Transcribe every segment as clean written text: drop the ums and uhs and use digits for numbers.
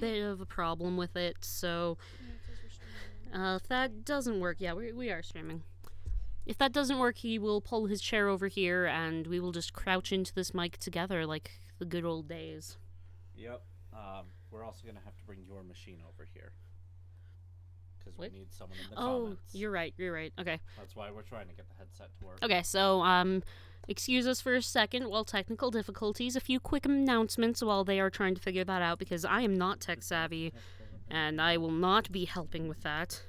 bit of a problem with it, so if that doesn't work, yeah, we are streaming. If that doesn't work, he will pull his chair over here, and we will just crouch into this mic together like the good old days. Yep. We're also going to have to bring your machine over here. Because we need someone in the comments. Oh, you're right. Okay. That's why we're trying to get the headset to work. Okay, so, excuse us for a second while technical difficulties. A few quick announcements while they are trying to figure that out, because I am not tech savvy, and I will not be helping with that.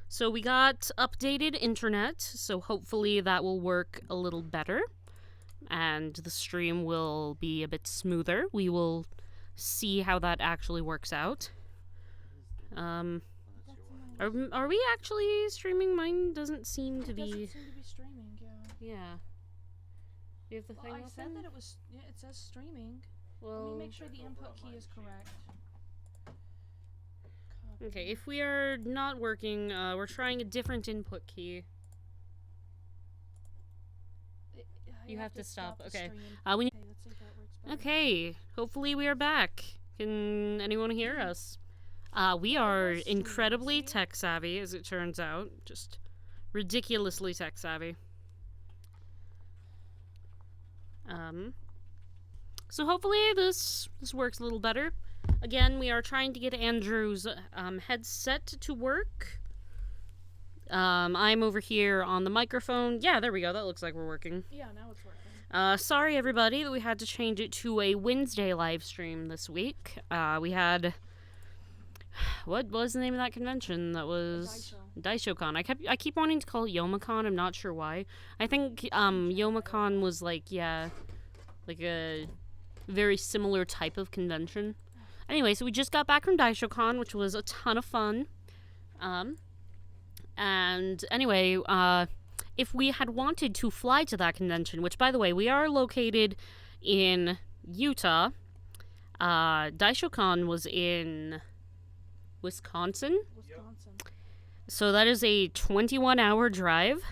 So we got updated internet, so hopefully that will work a little better, and the stream will be a bit smoother. We will see how that actually works out. Are we actually streaming? Mine doesn't seem to be. It doesn't seem to be streaming, yeah. Yeah. You have the thing I open? said that it was. Yeah, it says streaming. Well, let me make sure the input key is correct. Okay, if we are not working, we're trying a different input key. You have to stop. Okay. We need. Okay, let's see if that works better. Okay. Hopefully we are back. Can anyone hear us? We are incredibly tech savvy, as it turns out. Just ridiculously tech savvy. So hopefully this works a little better. Again, we are trying to get Andrew's headset to work. I'm over here on the microphone. Yeah, there we go. That looks like we're working. Yeah, now it's working. Sorry, everybody, that we had to change it to a Wednesday live stream this week. We had... What was the name of that convention? That was... DaishoCon. I keep wanting to call it YomaCon. I'm not sure why. I think YomaCon was like a very similar type of convention. Anyway, so we just got back from DaishoCon, which was a ton of fun. And anyway, if we had wanted to fly to that convention, which, by the way, we are located in Utah. DaishoCon was in Wisconsin. So that is a 21-hour drive.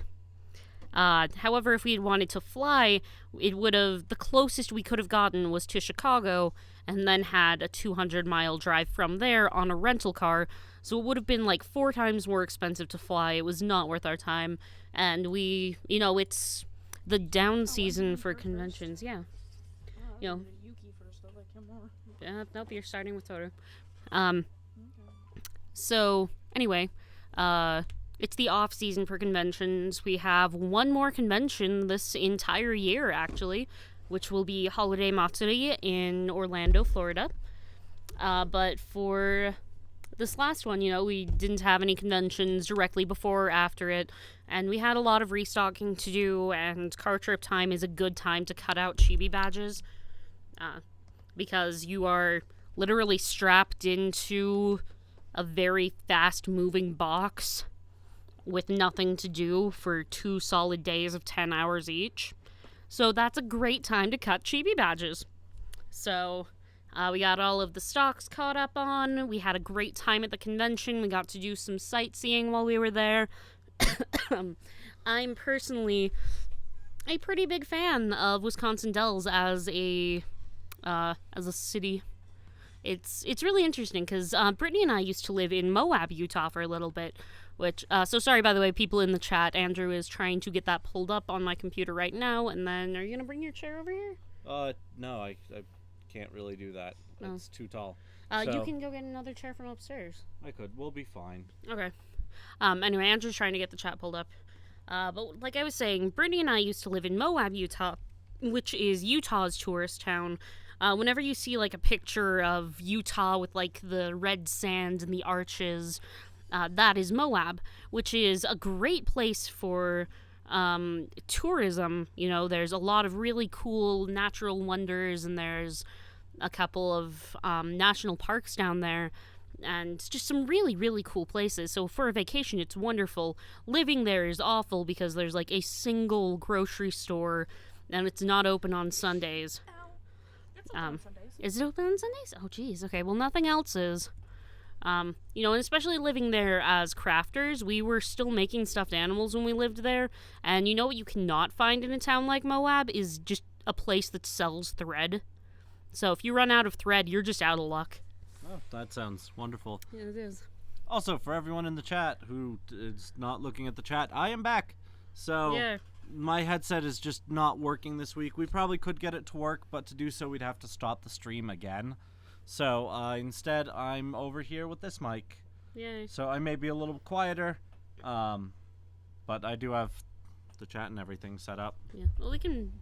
However, if we had wanted to fly, the closest we could have gotten was to Chicago, and then had a 200-mile drive from there on a rental car. So it would have been like 4 times more expensive to fly. It was not worth our time. And it's the down season for conventions. Yeah. Yuki first. I'll like him more. Yeah, nope, you're starting with Toto. So, anyway, it's the off season for conventions. We have one more convention this entire year, actually, which will be Holiday Matsuri in Orlando, Florida. But for this last one, we didn't have any conventions directly before or after it, and we had a lot of restocking to do, and car trip time is a good time to cut out chibi badges, because you are literally strapped into a very fast-moving box with nothing to do for 2 solid days of 10 hours each. So that's a great time to cut chibi badges. So we got all of the stocks caught up on. We had a great time at the convention. We got to do some sightseeing while we were there. I'm personally a pretty big fan of Wisconsin Dells as a city. It's really interesting because Brittany and I used to live in Moab, Utah for a little bit, which, so sorry, by the way, people in the chat. Andrew is trying to get that pulled up on my computer right now, and then, are you going to bring your chair over here? No, I can't really do that. Oh. It's too tall. You can go get another chair from upstairs. I could. We'll be fine. Okay. Anyway, Andrew's trying to get the chat pulled up. But like I was saying, Brittany and I used to live in Moab, Utah, which is Utah's tourist town. Whenever you see, like, a picture of Utah with, like, the red sand and the arches, that is Moab, which is a great place for tourism. There's a lot of really cool natural wonders, and there's a couple of national parks down there, and just some really, really cool places. So for a vacation, it's wonderful. Living there is awful because there's, like, a single grocery store, and it's not open on Sundays. Is it open on Sundays? Oh, geez. Okay, well, nothing else is. And especially living there as crafters, we were still making stuffed animals when we lived there. And what you cannot find in a town like Moab is just a place that sells thread. So if you run out of thread, you're just out of luck. Oh, that sounds wonderful. Yeah, it is. Also, for everyone in the chat who is not looking at the chat, I am back. So Yeah. my headset is just not working this week. We probably could get it to work, but to do so, we'd have to stop the stream again. So instead, I'm over here with this mic. Yay. So I may be a little quieter, but I do have the chat and everything set up. Yeah. Well, we can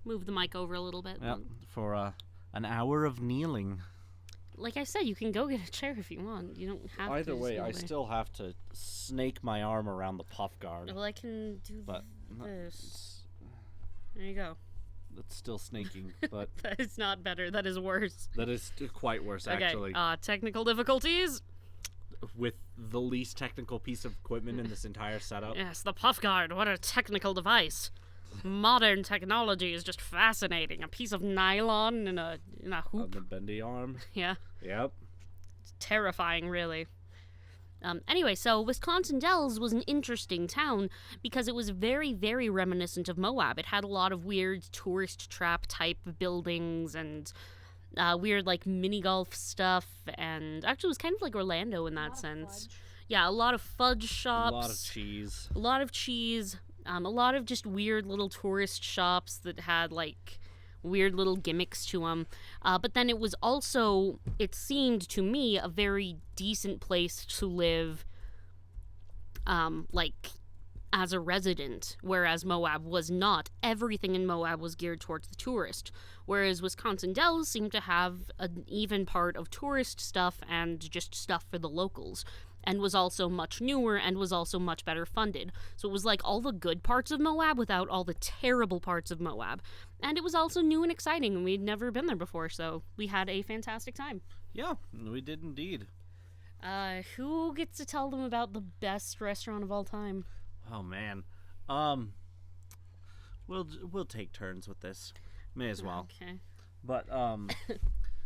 move the mic over a little bit. Yep, for an hour of kneeling. Like I said, you can go get a chair if you want. You don't have to. Either just way, go I there. still have to snake my arm around the puff guard. Well, I can do But this. There you go. That's still snaking, but That is not better. That is worse. that is quite worse, actually. Okay. Technical difficulties. With the least technical piece of equipment in this entire setup. Yes, the puff guard. What a technical device. Modern technology is just fascinating. A piece of nylon in a On hoop. the bendy arm. Yeah. Yep. It's terrifying, really. Anyway, so Wisconsin Dells was an interesting town because it was very, very reminiscent of Moab. It had a lot of weird tourist trap type buildings and weird like mini golf stuff, and actually it was kind of like Orlando in that sense. Yeah, a lot of fudge shops. A lot of cheese. A lot of cheese. A lot of just weird little tourist shops that had like weird little gimmicks to them. But then it was also, it seemed to me, a very decent place to live, like, as a resident, whereas Moab was not. Everything in Moab was geared towards the tourist, whereas Wisconsin Dells seemed to have an even part of tourist stuff and just stuff for the locals, and was also much newer and was also much better funded. So it was like all the good parts of Moab without all the terrible parts of Moab. And it was also new and exciting, and we'd never been there before, so we had a fantastic time. Yeah, we did indeed. Who gets to tell them about the best restaurant of all time? Oh man. We'll take turns with this. May as well. Okay. But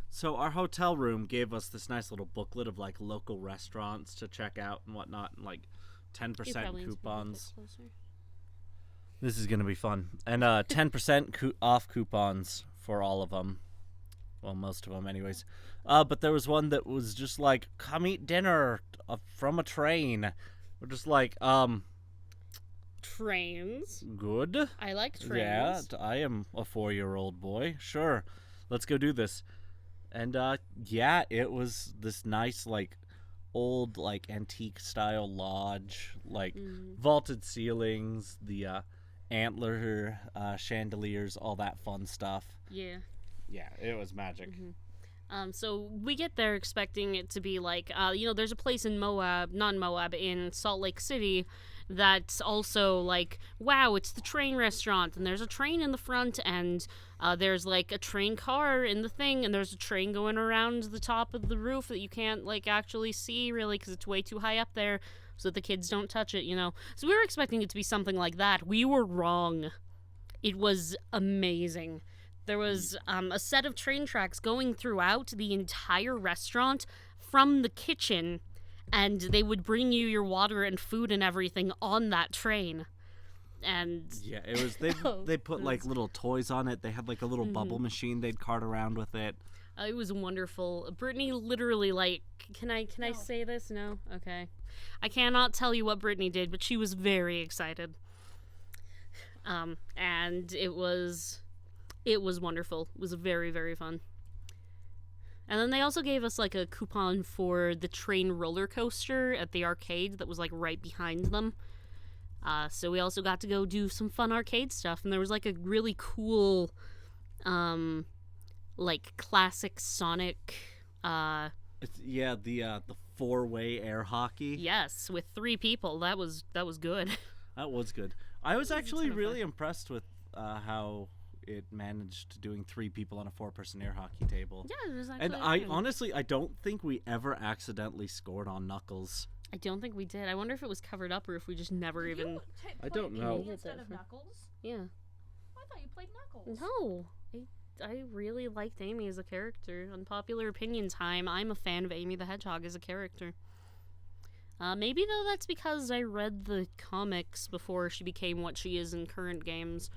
so our hotel room gave us this nice little booklet of like local restaurants to check out and whatnot, and like 10% coupons. This is gonna be fun, and 10% off coupons for all of them. Well, most of them, anyways. But there was one that was just like, "Come eat dinner from a train." We're just like, Trains. good. I like trains. Yeah, I am a 4-year-old boy. Sure, let's go do this. And yeah, it was this nice like old like antique style lodge, like vaulted ceilings, the antler chandeliers, all that fun stuff. Yeah. Yeah, it was magic. So we get there expecting it to be like, there's a place in in Salt Lake City that's also like, wow, it's the train restaurant, and there's a train in the front, and there's like a train car in the thing, and there's a train going around the top of the roof that you can't like actually see really because it's way too high up there so that the kids don't touch it, So we were expecting it to be something like that. We were wrong. It was amazing. There was a set of train tracks going throughout the entire restaurant from the kitchen, and they would bring you your water and food and everything on that train. And yeah, it was they put like little toys on it. They had like a little bubble machine they'd cart around with it. It was wonderful. Brittany literally like, can I say this? No? Okay. I cannot tell you what Brittany did, but she was very excited. And it was wonderful. It was very, very fun. And then they also gave us like a coupon for the train roller coaster at the arcade that was like right behind them. So we also got to go do some fun arcade stuff, and there was like a really cool, like classic Sonic. The 4-way air hockey. Yes, with 3 people. That was good. That was good. I was actually fun. really impressed with how it managed doing 3 people on a 4-person air hockey table. Yeah, it was actually And I don't think we ever accidentally scored on Knuckles. I don't think we did. I wonder if it was covered up or if we just never even. I don't know. Instead of Knuckles? Yeah. I thought you played Knuckles. No. I really liked Amy as a character. Unpopular opinion time. I'm a fan of Amy the Hedgehog as a character. Maybe though that's because I read the comics before she became what she is in current games.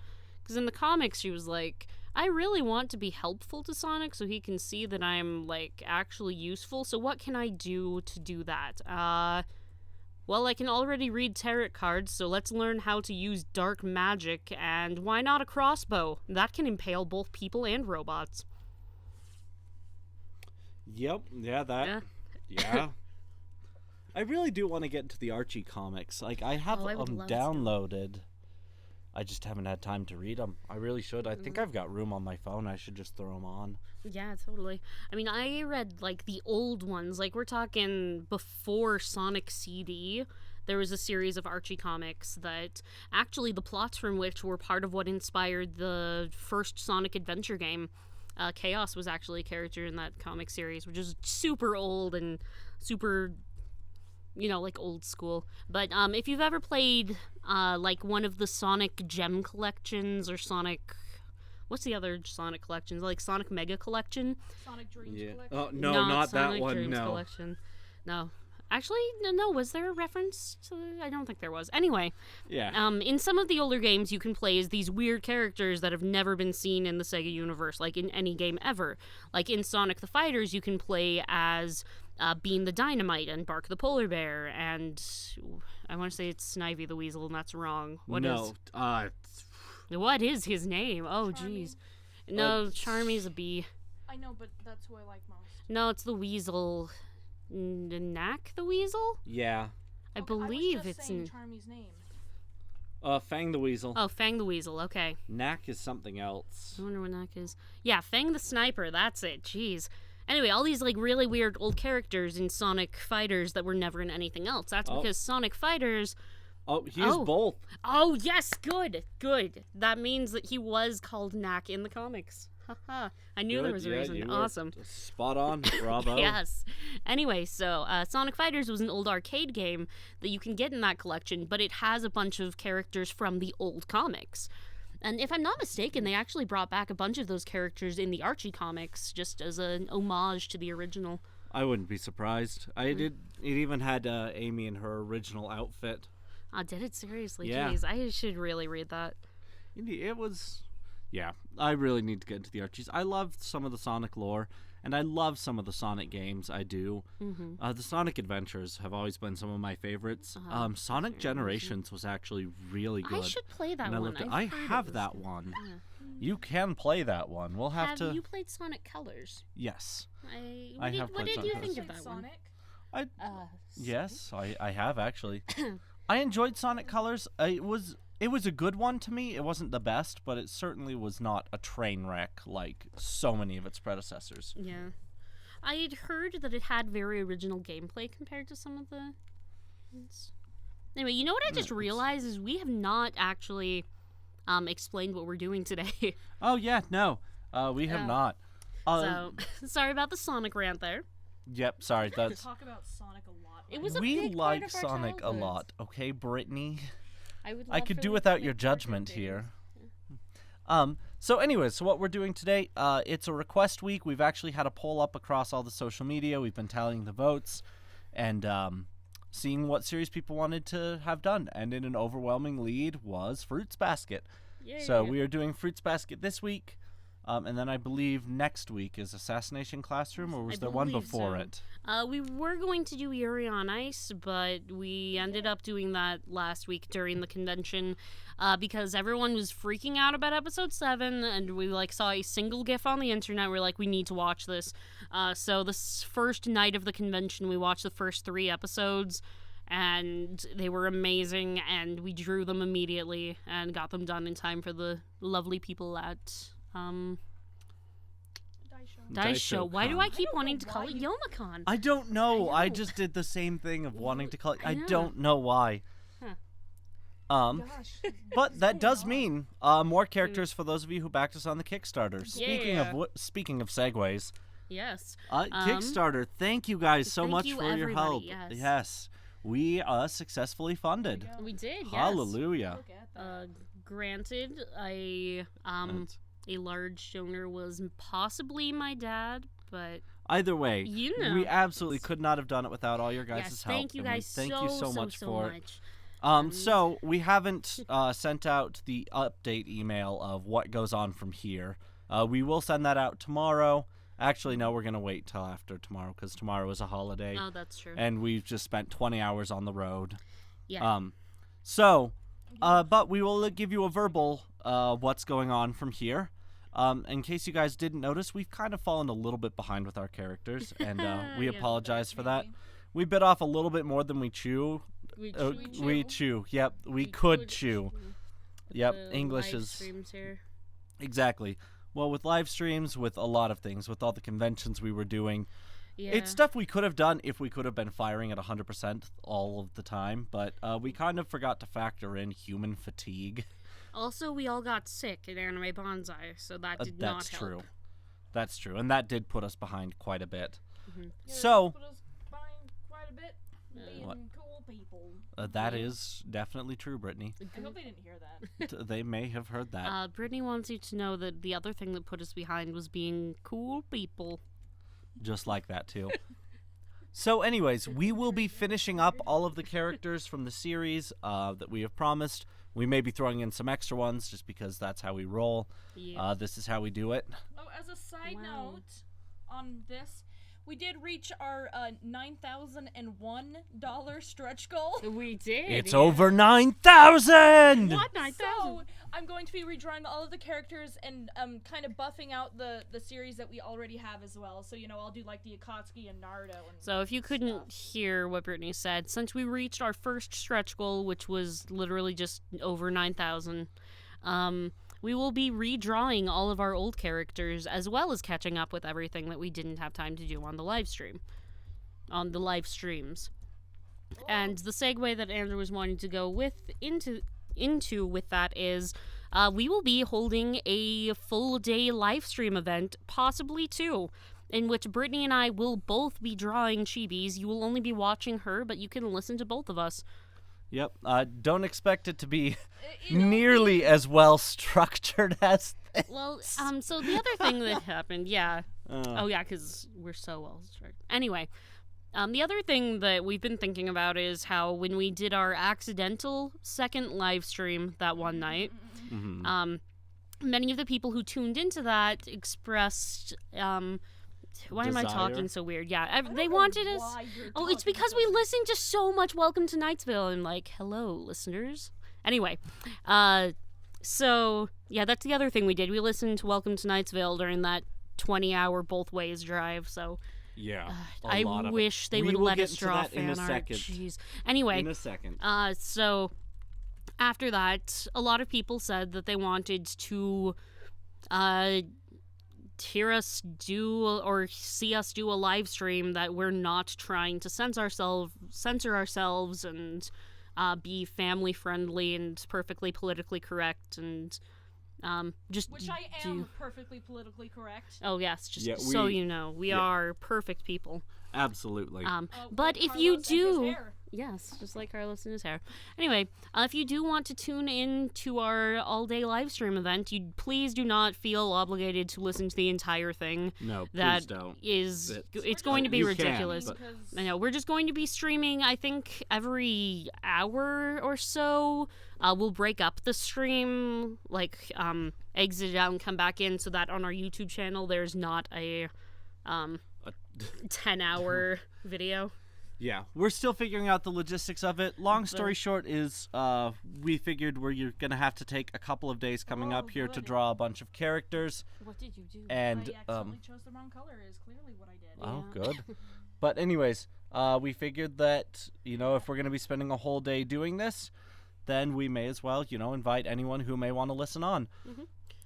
Because in the comics she was like, I really want to be helpful to Sonic so he can see that I'm, like, actually useful. So what can I do to do that? Well, I can already read tarot cards, so let's learn how to use dark magic, and why not a crossbow? That can impale both people and robots. Yep, yeah. I really do want to get into the Archie comics. Like, I have them downloaded. I just haven't had time to read them. I really should. I think I've got room on my phone. I should just throw them on. Yeah, totally. I mean, I read, like, the old ones. Like, we're talking before Sonic CD. There was a series of Archie comics that actually the plots from which were part of what inspired the first Sonic Adventure game. Chaos was actually a character in that comic series, which is super old and super, like old school. But if you've ever played like one of the Sonic Gem collections or Sonic... What's the other Sonic collections? Like Sonic Mega Collection? Sonic Dreams Collection? Oh, no, not Sonic that one, Dreams no. Collection. No. Actually, no, was there a reference to... I don't think there was. Anyway, in some of the older games, you can play as these weird characters that have never been seen in the Sega universe, like in any game ever. Like in Sonic the Fighters, you can play as Bean the Dynamite and Bark the Polar Bear, and I want to say it's Snivy the Weasel, and that's wrong. What is his name? Oh, jeez. No, Charmy's a bee. I know, but that's who I like most. No, it's the Weasel... Knack the Weasel? Yeah. I believe I was just it's saying Charmy's name. Fang the Weasel. Oh, Fang the Weasel, okay. Knack is something else. I wonder what Knack is. Yeah, Fang the Sniper, that's it, jeez. Anyway, all these like really weird old characters in Sonic Fighters that were never in anything else. That's because Sonic Fighters... Oh, he's both. Oh, yes, good. That means that he was called Knack in the comics. Haha. I knew there was a reason. Awesome. Spot on. Bravo. Yes. Anyway, so Sonic Fighters was an old arcade game that you can get in that collection, but it has a bunch of characters from the old comics. And if I'm not mistaken, they actually brought back a bunch of those characters in the Archie comics just as an homage to the original. I wouldn't be surprised. It even had Amy in her original outfit. Oh, did it? Seriously? Yeah. Jeez, I should really read that. It was... Yeah, I really need to get into the Archies. I love some of the Sonic lore, and I love some of the Sonic games. I do. Mm-hmm. The Sonic Adventures have always been some of my favorites. Sonic Generations was actually really good. I should play that one. I have that one. Yeah. You can play that one. We'll have to... Have you played Sonic Colors? Yes. What did you think of that Sonic? one? Yes, I have actually. I enjoyed Sonic Colors. It was a good one to me. It wasn't the best, but it certainly was not a train wreck like so many of its predecessors. Yeah. I had heard that it had very original gameplay compared to some of the... Anyway, you know what I just realized is we have not actually explained what we're doing today. Oh, yeah, no. We have not. So, sorry about the Sonic rant there. Yep, sorry. We talk about Sonic a lot. It was a we big like part of our Sonic a lot, okay, Brittany? I could do without your judgment here. So anyways, so what we're doing today, it's a request week. We've actually had a poll up across all the social media. We've been tallying the votes and seeing what series people wanted to have done. And in an overwhelming lead was Fruits Basket. Yay. So we are doing Fruits Basket this week. And then I believe next week is Assassination Classroom, or was there one before it? We were going to do Yuri on Ice, but we ended up doing that last week during the convention because everyone was freaking out about episode 7, and we saw a single GIF on the internet. We're like, we need to watch this. So this first night of the convention, we watched the first 3 episodes, and they were amazing, and we drew them immediately and got them done in time for the lovely people at... Dice Show. Why do I keep wanting to call it Youmacon? I don't know. I just did the same thing of wanting to call it. I don't know why. But that does mean more characters for those of you who backed us on the Kickstarter. Speaking of segues. Yes. Kickstarter. Thank you guys so much for your help. Yes. We successfully funded. We did. Yes. Hallelujah. Granted, a large donor was possibly my dad, but either way, we absolutely could not have done it without all your guys' help. Thank you guys so much for it. So we haven't sent out the update email of what goes on from here. We will send that out tomorrow. Actually, no, we're going to wait till after tomorrow because tomorrow is a holiday. Oh, that's true. And we've just spent 20 hours on the road. Yeah. But we will give you a verbal what's going on from here. In case you guys didn't notice, we've kind of fallen a little bit behind with our characters, and we Yeah, apologize for that. We bit off a little bit more than we chew. We chew. Yep, we could chew. Yep, English live is... streams here. Exactly. Well, with live streams, with a lot of things, with all the conventions we were doing, Yeah. it's stuff we could have done if we could have been firing at 100% all of the time, but we kind of forgot to factor in human fatigue. Also, we all got sick at Anime Bonsai, so that did not help. That's true. That's true, and that did put us behind quite a bit. Mm-hmm. Put us behind quite a bit. Being cool people. That is definitely true, Brittany. I hope they didn't hear that. They may have heard that. Brittany wants you to know that the other thing that put us behind was being cool people. Just like that, too. So, anyways, we will be finishing up all of the characters from the series that we have promised. We may be throwing in some extra ones just because that's how we roll. Yeah. This is how we do it. Oh, as a side Wow. note on this, we did reach our $9,001 stretch goal. We did. It's over 9,000! What? 9,000? So I'm going to be redrawing all of the characters and kind of buffing out the series that we already have as well. So, I'll do like the Akatsuki and Naruto. And So if you couldn't hear what Brittany said, since we reached our first stretch goal, which was literally just over 9,000, we will be redrawing all of our old characters as well as catching up with everything that we didn't have time to do on the live stream, on the live streams. And the segue that Andrew was wanting to go into with that is we will be holding a full day live stream event, possibly two, in which Brittany and I will both be drawing chibis. You will only be watching her, but you can listen to both of us. Yep. Don't expect it to be nearly as well structured as this. Well, so the other thing that happened, yeah. Because we're so well structured. Anyway, the other thing that we've been thinking about is how when we did our accidental second live stream that one night, many of the people who tuned into that expressed, why am I talking so weird? Yeah, they wanted us. Oh, it's because we listened to so much Welcome to Knightsville and like, hello, listeners. Anyway, so yeah, that's the other thing we did. We listened to Welcome to Knightsville during that 20-hour both ways drive. So yeah, I wish they would let us draw fan art. Jeez. Anyway, in a second. So after that, a lot of people said that they wanted to hear us do or see us do a live stream that we're not trying to censor ourselves and be family friendly and perfectly politically correct and which I am perfectly politically correct. Oh yes, so you know, we are perfect people. Absolutely. But like if Carlos you and his do, hair. yes, just like Carlos and his hair. Anyway, if you do want to tune in to our all-day live stream event, you please do not feel obligated to listen to the entire thing. No, please that don't. It's going to be You ridiculous. can, I know we're just going to be streaming. I think every hour or so, we'll break up the stream, like exit out and come back in, so that on our YouTube channel there's not a 10-hour video. Yeah, we're still figuring out the logistics of it. Long story short is we figured you're going to have to take a couple of days coming up here to draw a bunch of characters. What did you do? And I accidentally chose the wrong color is clearly what I did. Oh, Yeah. good. But anyways, we figured that, if we're going to be spending a whole day doing this, then we may as well, invite anyone who may want to listen on. Mm-hmm.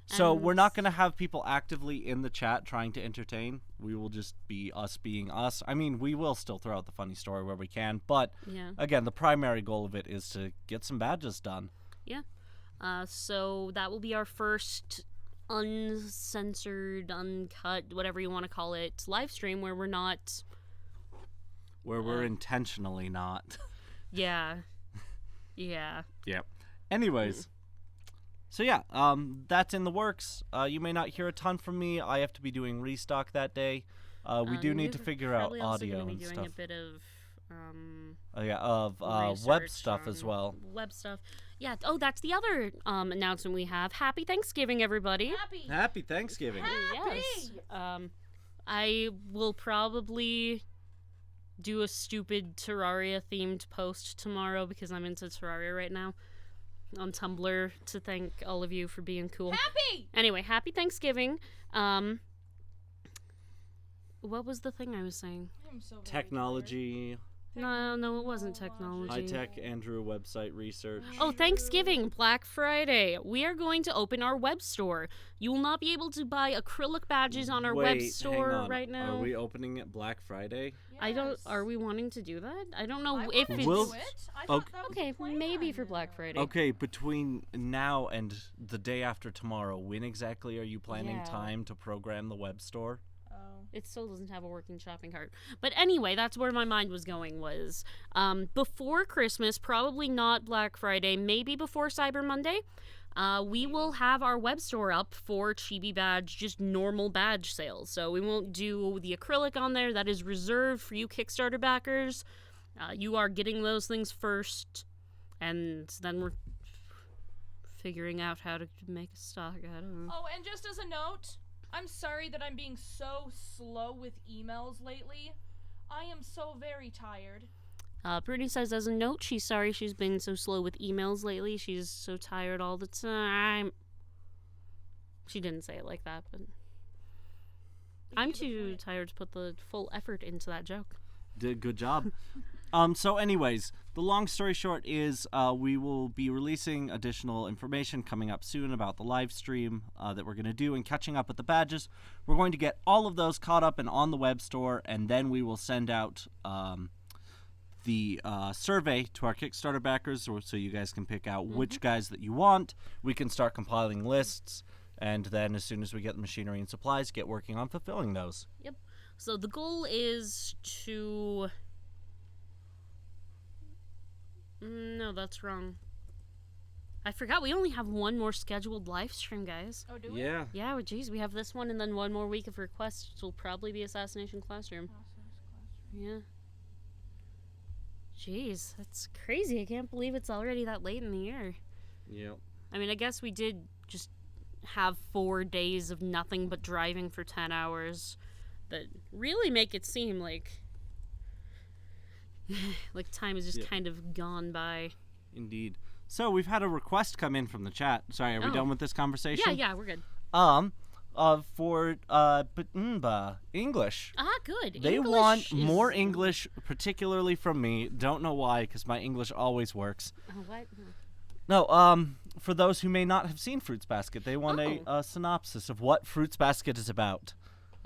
So we're not going to have people actively in the chat trying to entertain. We will just be us being us. I mean, we will still throw out the funny story where we can, but again, the primary goal of it is to get some badges done. Yeah. So that will be our first uncensored, uncut, whatever you want to call it, live stream where we're not... Where we're intentionally not. Yeah. Yeah. Yep. Anyways... So yeah, that's in the works. You may not hear a ton from me. I have to be doing restock that day. We do need to figure out audio and doing stuff. a bit of web stuff as well. Web stuff. Yeah. Oh, that's the other announcement we have. Happy Thanksgiving, everybody. Happy Thanksgiving. Yes. I will probably do a stupid Terraria themed post tomorrow because I'm into Terraria right now on Tumblr to thank all of you for being cool. Happy! Anyway, happy Thanksgiving. What was the thing I was saying? I'm so very Technology. No, it wasn't technology. High-tech Andrew website research. Oh, Thanksgiving, Black Friday. We are going to open our web store. You will not be able to buy acrylic badges on our web store hang on. right now. Are we opening it Black Friday? Yes. I don't. Are we wanting to do that? I don't know if it's We'll- I thought that was okay. the plan. Maybe for Black Friday. Okay, between now and the day after tomorrow, when exactly are you planning Yeah. time to program the web store? Oh. It still doesn't have a working shopping cart. But anyway, that's where my mind was going was before Christmas, probably not Black Friday, maybe before Cyber Monday, we will have our web store up for Chibi Badge, just normal badge sales. So we won't do the acrylic on there. That is reserved for you Kickstarter backers. You are getting those things first, and then we're figuring out how to make a stock. I don't know. Oh, and just as a note, I'm sorry that I'm being so slow with emails lately. I am so very tired. Brittany says, as a note, she's sorry she's been so slow with emails lately. She's so tired all the time. She didn't say it like that, but I'm too tired to put the full effort into that joke. Did good job. So anyways, the long story short is we will be releasing additional information coming up soon about the live stream that we're going to do and catching up with the badges. We're going to get all of those caught up and on the web store, and then we will send out the survey to our Kickstarter backers so you guys can pick out which guys that you want. We can start compiling lists, and then as soon as we get the machinery and supplies, get working on fulfilling those. Yep. So the goal is to... No, that's wrong. I forgot we only have one more scheduled live stream, guys. Oh, do we? Yeah. Yeah, well, geez, we have this one and then one more week of requests, which will probably be Assassination Classroom. Yeah. Jeez, that's crazy. I can't believe it's already that late in the year. Yep. I mean, I guess we did just have 4 days of nothing but driving for 10 hours that really make it seem like like time has just kind of gone by. Indeed. So we've had a request come in from the chat. Sorry, are we done with this conversation? Yeah, we're good. For English. Ah, good. They English want is... more English, particularly from me. Don't know why, because my English always works. What? No, for those who may not have seen Fruits Basket, they want a synopsis of what Fruits Basket is about.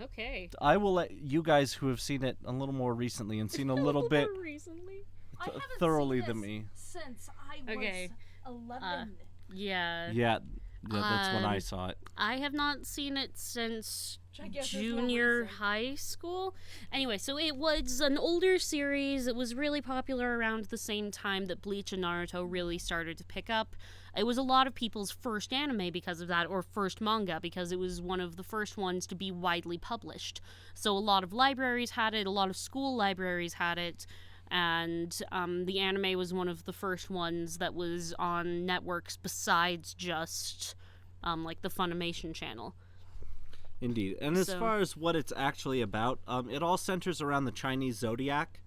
Okay. I will let you guys who have seen it a little more recently and seen a little bit recently. I haven't thoroughly seen than this me. since I Okay. was 11. Yeah. Yeah, that's when I saw it. I have not seen it since Which I guess is more junior recent. high school. Anyway, so it was an older series. It was really popular around the same time that Bleach and Naruto really started to pick up. It was a lot of people's first anime because of that, or first manga, because it was one of the first ones to be widely published. So a lot of libraries had it, a lot of school libraries had it, and the anime was one of the first ones that was on networks besides just like the Funimation channel. Indeed. And as far as what it's actually about, it all centers around the Chinese zodiac.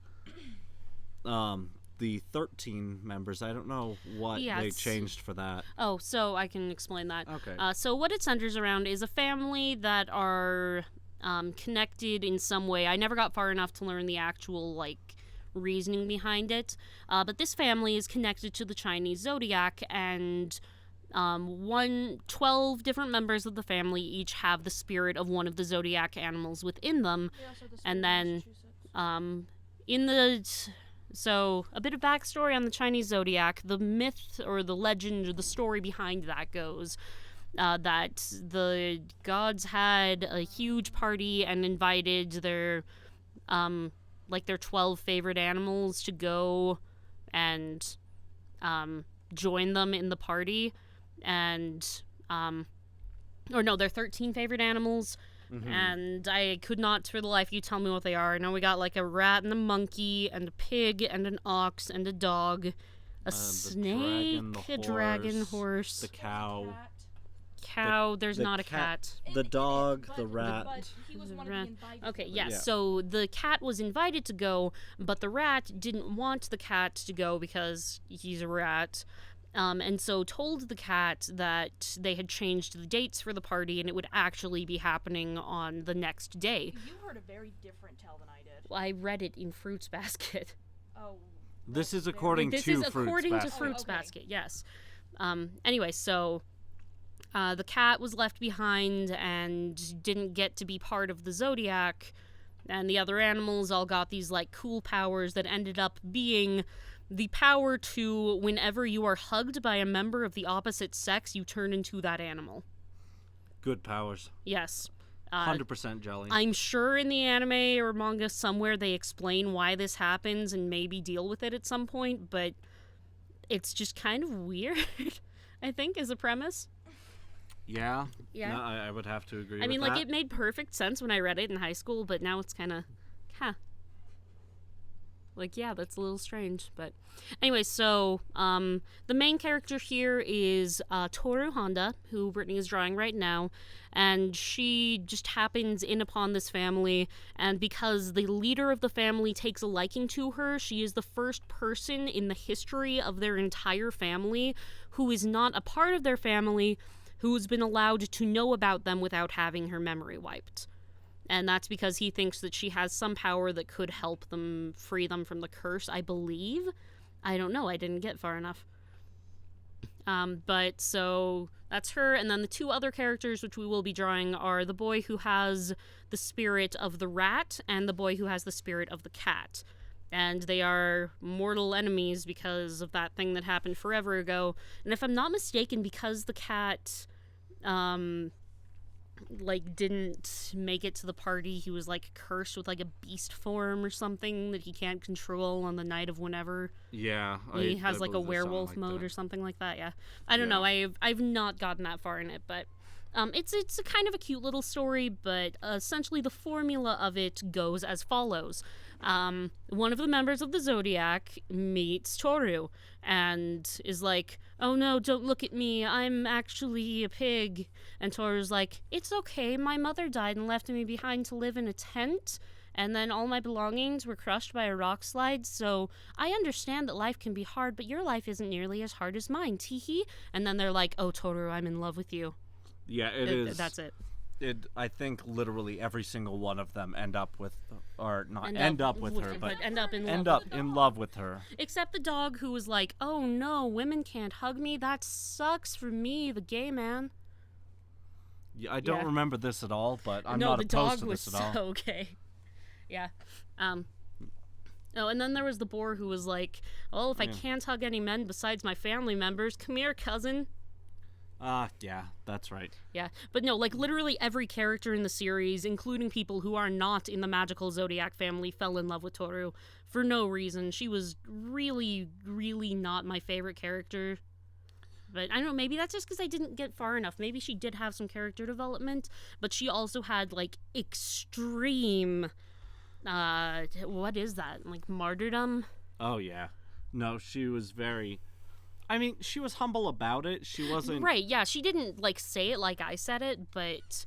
The 13 members, I don't know what they changed for that. Oh, so I can explain that. Okay. So what it centers around is a family that are connected in some way. I never got far enough to learn the actual, like, reasoning behind it. But this family is connected to the Chinese zodiac, and 12 different members of the family each have the spirit of one of the zodiac animals within them. And then so a bit of backstory on the Chinese zodiac. The myth or the legend or the story behind that goes that the gods had a huge party and invited their 12 favorite animals to go and join them in the party, and their 13 favorite animals, And I could not for the life of you tell me what they are. I know we got like a rat and a monkey and a pig and an ox and a dog, a snake, a dragon, horse, the cow. There's not a cat. The dog, the rat. He was one of the invited. Okay, yes. So the cat was invited to go, but the rat didn't want the cat to go because he's a rat. And so told the cat that they had changed the dates for the party and it would actually be happening on the next day. You heard a very different tale than I did. Well, I read it in Fruits Basket. Oh. This is according to Fruits Basket, yes. Anyway, so the cat was left behind and didn't get to be part of the Zodiac, and the other animals all got these like cool powers that ended up being the power to, whenever you are hugged by a member of the opposite sex, you turn into that animal. Good powers. Yes. 100% jelly. I'm sure in the anime or manga somewhere they explain why this happens and maybe deal with it at some point, but it's just kind of weird, I think, as a premise. Yeah. Yeah. No, I would have to agree with that. I mean, like, it made perfect sense when I read it in high school, but now it's kind of, like, yeah, that's a little strange. But anyway, so the main character here is Toru Honda, who Brittany is drawing right now, and she just happens in upon this family, and because the leader of the family takes a liking to her, she is the first person in the history of their entire family who is not a part of their family who's been allowed to know about them without having her memory wiped. And that's because he thinks that she has some power that could help them free them from the curse, I believe. I don't know. I didn't get far enough. But so that's her. And then the two other characters which we will be drawing are the boy who has the spirit of the rat and the boy who has the spirit of the cat. And they are mortal enemies because of that thing that happened forever ago. And if I'm not mistaken, because the cat didn't make it to the party, he was like cursed with like a beast form or something that he can't control on the night of whenever. Yeah, he has like a werewolf mode or something like that. Yeah, I don't know. I've not gotten that far in it, but it's a kind of a cute little story. But essentially, the formula of it goes as follows. One of the members of the Zodiac meets Toru and is like, "Oh no, don't look at me, I'm actually a pig." And Toru's like, "It's okay, my mother died and left me behind to live in a tent, and then all my belongings were crushed by a rock slide, so I understand that life can be hard, but your life isn't nearly as hard as mine, teehee." And then they're like, "Oh, Toru, I'm in love with you." Yeah, it is. That's it. I think literally every single one of them end up in love with her. Except the dog, who was like, "Oh no, women can't hug me. That sucks for me, the gay man." Yeah, I don't remember this at all, but I'm not opposed to this at all. No, the dog was so gay. Yeah. Oh, and then there was the boar who was like, "Oh, if I can't hug any men besides my family members, come here, cousin." Yeah, that's right. Yeah, but no, like literally every character in the series, including people who are not in the magical Zodiac family, fell in love with Toru for no reason. She was really, really not my favorite character. But I don't know, maybe that's just because I didn't get far enough. Maybe she did have some character development, but she also had like extreme, what is that? Like martyrdom? Oh, yeah. No, she was very... I mean, she was humble about it. She wasn't... Right, yeah. She didn't, like, say it like I said it, but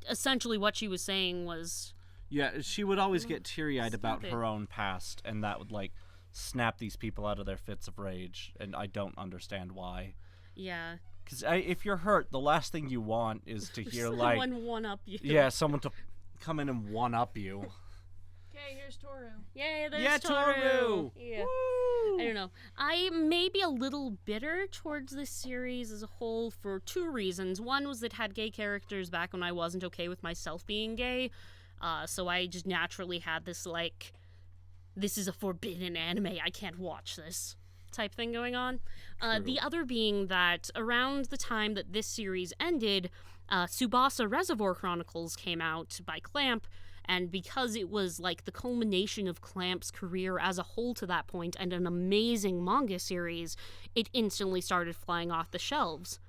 essentially what she was saying was... Yeah, she would always get teary-eyed about her own past, and that would, like, snap these people out of their fits of rage, and I don't understand why. Yeah. Because if you're hurt, the last thing you want is to hear, like... Someone one-up you. Yeah, someone to come in and one-up you. Okay, here's Toru. Yay, there's Toru! Yeah. Woo! I don't know. I may be a little bitter towards this series as a whole for two reasons. One was that it had gay characters back when I wasn't okay with myself being gay. So I just naturally had this, like, this is a forbidden anime, I can't watch this type thing going on. The other being that around the time that this series ended, Tsubasa Reservoir Chronicles came out by Clamp, and because it was like the culmination of Clamp's career as a whole to that point and an amazing manga series, it instantly started flying off the shelves.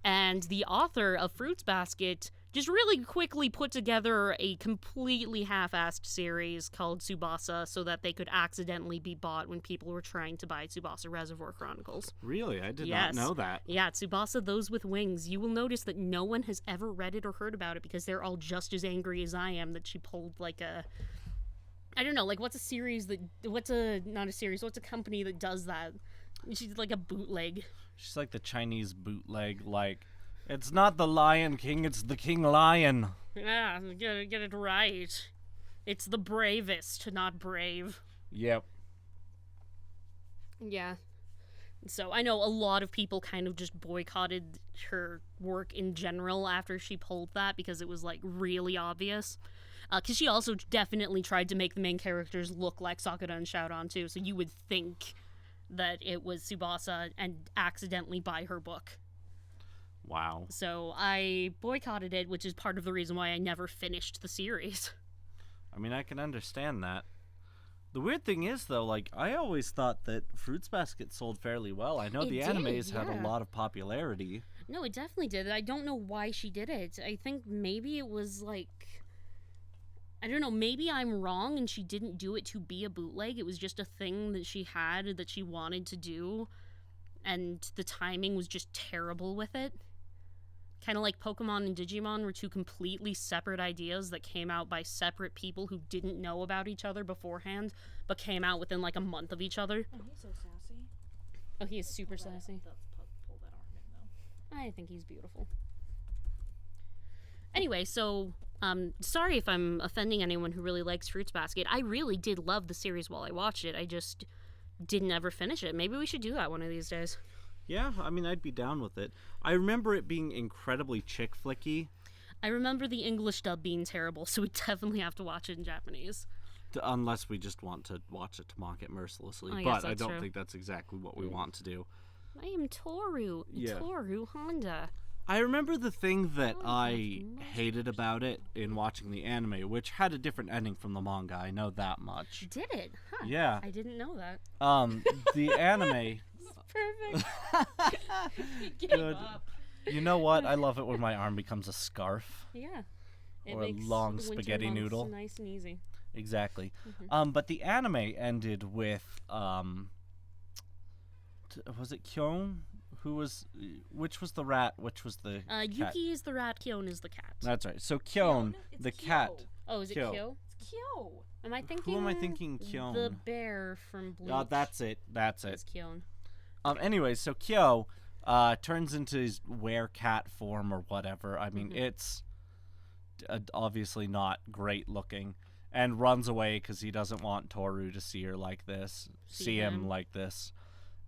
And the author of Fruits Basket just really quickly put together a completely half-assed series called Tsubasa so that they could accidentally be bought when people were trying to buy Tsubasa Reservoir Chronicles. Really? I did not know that. Yeah, Tsubasa Those with Wings. You will notice that no one has ever read it or heard about it because they're all just as angry as I am that she pulled like a... I don't know, like what's a company that does that? She's like a bootleg. She's like the Chinese bootleg, like, it's not the Lion King, it's the King Lion. Yeah, get it right. It's the bravest, not brave. Yep. Yeah. So I know a lot of people kind of just boycotted her work in general after she pulled that because it was like really obvious. Because she also definitely tried to make the main characters look like Sakura and Shout-On too, so you would think that it was Tsubasa and accidentally buy her book. Wow. So I boycotted it, which is part of the reason why I never finished the series. I mean, I can understand that. The weird thing is, though, like, I always thought that Fruits Basket sold fairly well. I know the animes had a lot of popularity. No, it definitely did. I don't know why she did it. I think maybe it was, like... I don't know, maybe I'm wrong and she didn't do it to be a bootleg. It was just a thing that she had that she wanted to do, and the timing was just terrible with it. Kind of like Pokemon and Digimon were two completely separate ideas that came out by separate people who didn't know about each other beforehand, but came out within like a month of each other. Oh, he's so sassy. Oh, he is super sassy. Pull that arm in, though. I think he's beautiful. Anyway, so, sorry if I'm offending anyone who really likes Fruits Basket. I really did love the series while I watched it. I just didn't ever finish it. Maybe we should do that one of these days. Yeah, I mean, I'd be down with it. I remember it being incredibly chick flicky. I remember the English dub being terrible, so we definitely have to watch it in Japanese. Unless we just want to watch it to mock it mercilessly. But I don't true. think that's exactly what we want to do. I am Toru. Yeah. Toru Honda. I remember the thing that I hated about it in watching the anime, which had a different ending from the manga. I know that much. Did it? Huh. Yeah. I didn't know that. The anime... Perfect. Good. You know what? I love it when my arm becomes a scarf. Yeah. It Or a makes long winter spaghetti months noodle. nice and easy. Exactly. Mm-hmm. But the anime ended with, was it Kyon? Which was the rat? Which was the cat? Yuki is the rat, Kyon is the cat. That's right. So Kyon, the Kyo. cat. Oh, is it Kyo. Kyo? It's Kyo. Am I thinking? Who am I thinking Kyon? The bear from Bleach. That's it. That's it. It's Kyon. Anyway, so Kyo turns into his were-cat form or whatever. I mean, it's obviously not great looking, and runs away because he doesn't want Toru to see her like this, see him like this.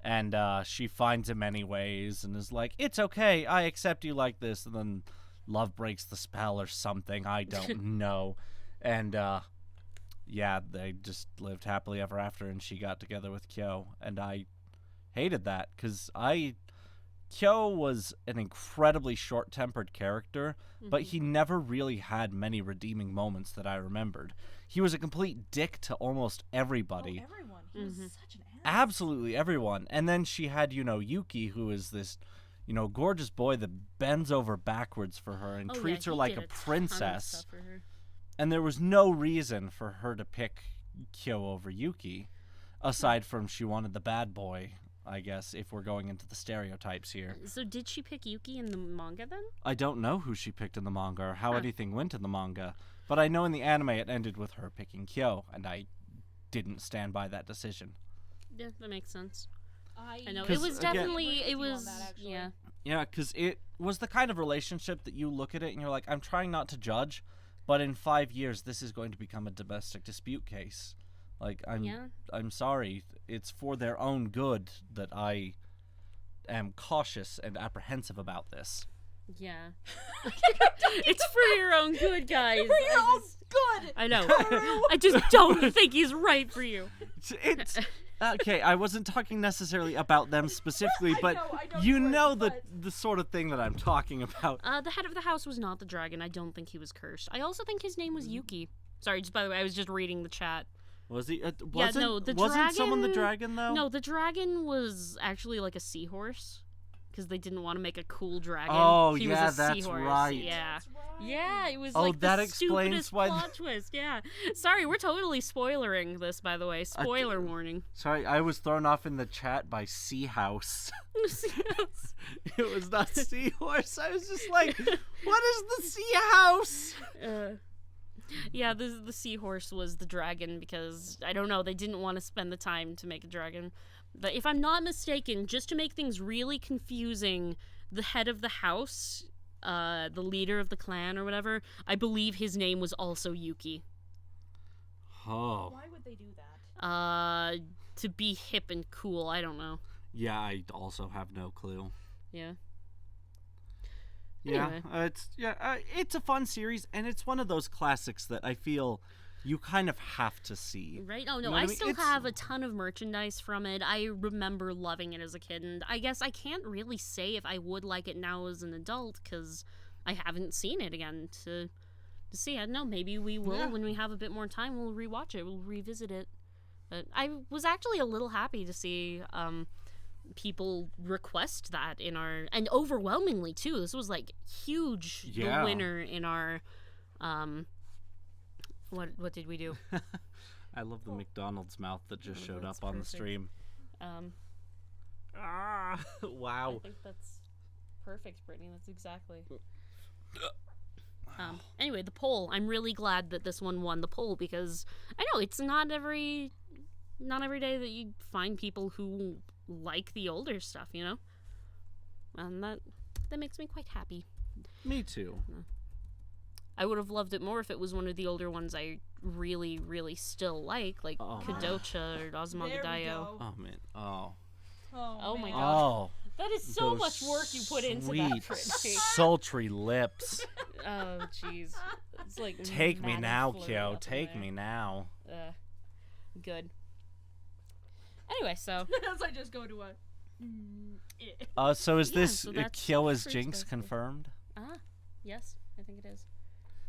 And she finds him anyways and is like, it's okay, I accept you like this. And then love breaks the spell or something, I don't know. And yeah, they just lived happily ever after, and she got together with Kyo. And I hated that because Kyo was an incredibly short-tempered character, but he never really had many redeeming moments that I remembered. He was a complete dick to almost everybody. Oh, everyone. He was such an ass. Absolutely everyone. And then she had, Yuki, who is this, gorgeous boy that bends over backwards for her and treats her like a princess. And there was no reason for her to pick Kyo over Yuki, aside from she wanted the bad boy, I guess, if we're going into the stereotypes here. So did she pick Yuki in the manga then? I don't know who she picked in the manga or how anything went in the manga, but I know in the anime it ended with her picking Kyo, and I didn't stand by that decision. Yeah, that makes sense. I know. 'Cause It was again- definitely, it I'm with you on was, that, actually. yeah. Yeah, because it was the kind of relationship that you look at it and you're like, I'm trying not to judge, but in 5 years this is going to become a domestic dispute case. Like, I'm sorry, it's for their own good that I am cautious and apprehensive about this. Yeah. It's for your own good, guys. For your own good. I know. I just don't think he's right for you. It's okay, I wasn't talking necessarily about them specifically, but I know you you know weren't, the sort of thing that I'm talking about. The head of the house was not the dragon. I don't think he was cursed. I also think his name was Yuki. Sorry, just by the way, I was just reading the chat. Was he? No, the wasn't dragon... someone the dragon though? No, the dragon was actually like a seahorse. because they didn't want to make a cool dragon. Oh, he yeah, was a that's seahorse. right. Yeah. That's right. Yeah, it was Oh, like that the explains stupidest why plot twist. Yeah. Sorry, we're totally spoilering this, by the way. Spoiler warning. Sorry, I was thrown off in the chat by Sea House. It was not Seahorse. I was just like, what is the Sea House? Yeah, the seahorse was the dragon because, I don't know, they didn't want to spend the time to make a dragon. But if I'm not mistaken, just to make things really confusing, the head of the house, the leader of the clan or whatever, I believe his name was also Yuki. Oh. Why would they do that? To be hip and cool, I don't know. Yeah, I also have no clue. Yeah. Yeah, Anyway. it's a fun series, and it's one of those classics that I feel you kind of have to see. Right? Oh, no, You know what I I mean? still have a ton of merchandise from it. I remember loving it as a kid, and I guess I can't really say if I would like it now as an adult, because I haven't seen it again to see. I don't know, maybe we will when we have a bit more time. We'll rewatch it, we'll revisit it. But I was actually a little happy to see people request that in our, and overwhelmingly too. This was like huge, the winner in our what did we do? I love the McDonald's mouth that just showed That's up on the perfect. stream. Wow. I think that's perfect, Brittany. That's exactly. Anyway, the poll. I'm really glad that this one won the poll because I know it's not every day that you find people who like the older stuff, you know? And that makes me quite happy. Me too. I would have loved it more if it was one of the older ones I really, really still like Kadocha or Ozymandias. Oh man. Oh. Oh my man. gosh. Oh. That is so Those much work you put into sweet, that, Brittany. sultry lips. Oh, jeez. It's like Take me Madame now, Fleur Kyo. up in Take there. me now. Good. Anyway, so As I just go to a. So is this so that's Kyo as fruits Jinx basket. confirmed? yes, I think it is.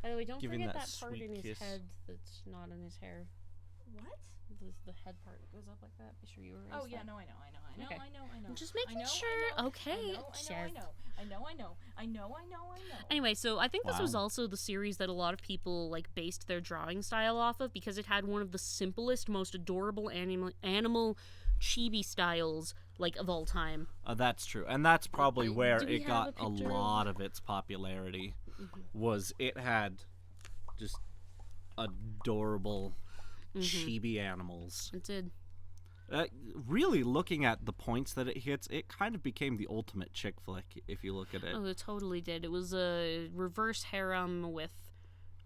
By the way, don't Giving forget that that part sweet in his kiss. head that's not in his hair. What? The head part that goes up like that. Be sure you erase Oh yeah, that. no, I know. Okay. I know. Just making sure. Okay, Chef. I know. Anyway, so I think this was Wow. also the series that a lot of people like based their drawing style off of because it had one of the simplest, most adorable animal chibi styles like of all time. That's true, and that's probably where do we it have got a a picture lot of its popularity. Was it had just adorable chibi animals. It did. Really, looking at the points that it hits, it kind of became the ultimate chick flick. If you look at it, Oh, it totally did. It was a reverse harem with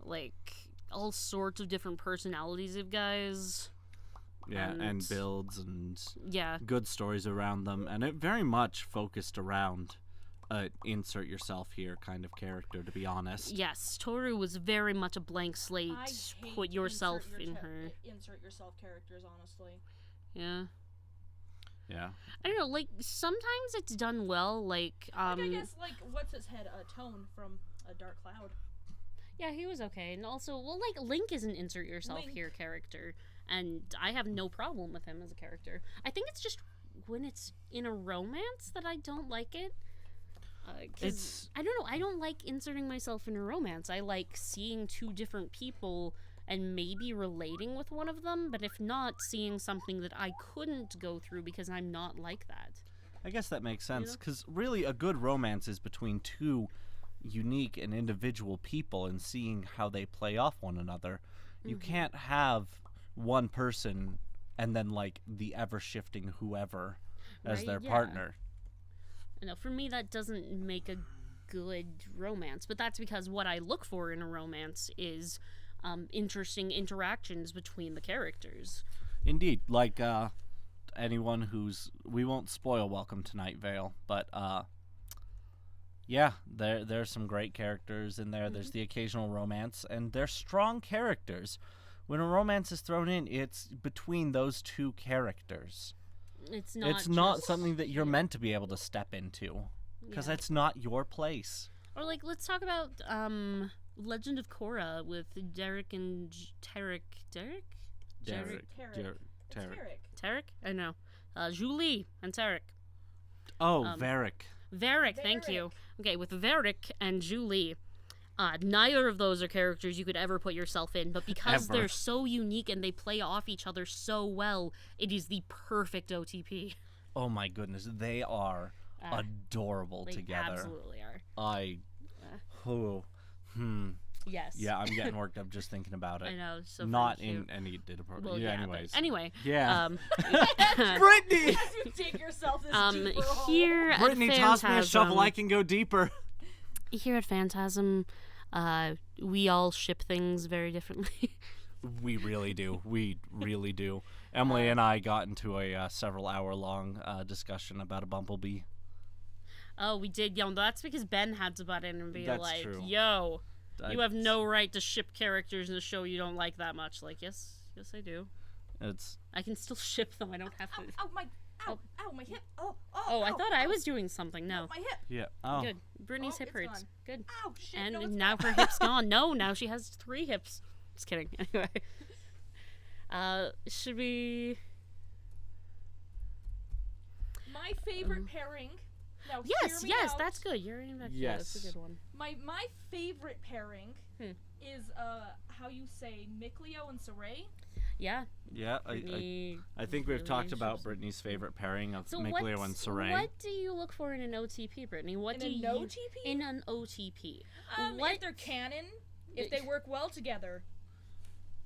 like all sorts of different personalities of guys. yeah, and and- builds and Yeah. good stories around them, and it very much focused around insert yourself here kind of character. To be honest, Yes, Toru was very much a blank slate. I hate Put yourself insert in your her. Insert yourself characters, honestly. Yeah. yeah. I don't know, like sometimes it's done well, like Like, I guess, like, what's his head? Tone from A Dark Cloud. yeah, he was okay. And also, well, like Link is an insert yourself Link. here character, and I have no problem with him as a character. I think it's just when it's in a romance that I don't like it. 'Cause It's- I don't know. I don't like inserting myself in a romance. I like seeing two different people and maybe relating with one of them, but if not, seeing something that I couldn't go through because I'm not like that. I guess that makes sense, because really a good romance is between two unique and individual people and seeing how they play off one another. You can't have one person and then like the ever-shifting whoever as Right, their yeah. partner. You know, for me, that doesn't make a good romance, but that's because what I look for in a romance is interesting interactions between the characters. Indeed, like anyone who's, we won't spoil Welcome to Night Vale, but yeah, there's some great characters in there. There's the occasional romance, and they're strong characters. When a romance is thrown in, it's between those two characters. It's not just, something that you're meant to be able to step into, because Yeah. that's not your place. Or like, let's talk about Legend of Korra with Derek and Tarek. Derek? Derek. Tarek. Tarek. Tarek. Tarek? I know. Julie and Tarek. Oh, Varric. Varric, thank you. Okay, with Varric and Julie, neither of those are characters you could ever put yourself in, but because they're so unique and they play off each other so well, it is the perfect OTP. Oh my goodness, they are adorable they together. Absolutely are. Yes. Yeah, I'm getting worked up just thinking about it. I know. So not cute. in any did appropriate. Well, yeah, yeah, anyways. Anyway. Yeah. Brittany! As you dig yourself this deeper hole. Here at Brittany, toss me a shovel. I can go deeper. Here at Fantasm, we all ship things very differently. We really do. We really do. Emily and I got into a several-hour-long discussion about a bumblebee. Oh, we did. Yo, that's because Ben had to butt in and be like, true. yo, you have no right to ship characters in a show you don't like that much. Like, yes, I do. I can still ship them. I don't have to. Ow, my hip. Oh, I thought I was doing something. No. My hip. Yeah. Oh. Good. Brittany's hip hurts. Gone. Good. Ow, shit. And no, now her hip's gone. No, now she has 3 hips. Just kidding. Anyway. Should we... My favorite pairing... Now, yes, hear me out. that's good. You're in that. Yes. That's a good one. My favorite pairing is how you say Mikleo and Saray. Yeah. Yeah, I think we've talked about Brittany's favorite pairing of Mikleo and Saray. What do you look for in an OTP, Brittany? In an OTP? If they're canon, if they work well together.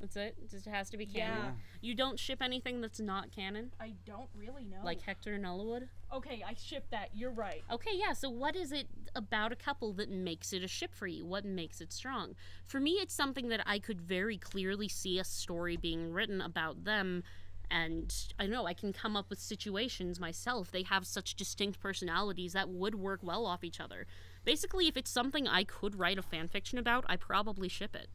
That's it? Just has to be canon? Yeah. You don't ship anything that's not canon? I don't really know. Like Hector and Ellawood? Okay, I ship that. You're right. Okay, yeah, so what is it about a couple that makes it a ship for you? What makes it strong? For me, it's something that I could very clearly see a story being written about them, and I know I can come up with situations myself. They have such distinct personalities that would work well off each other. Basically, if it's something I could write a fanfiction about, I probably ship it.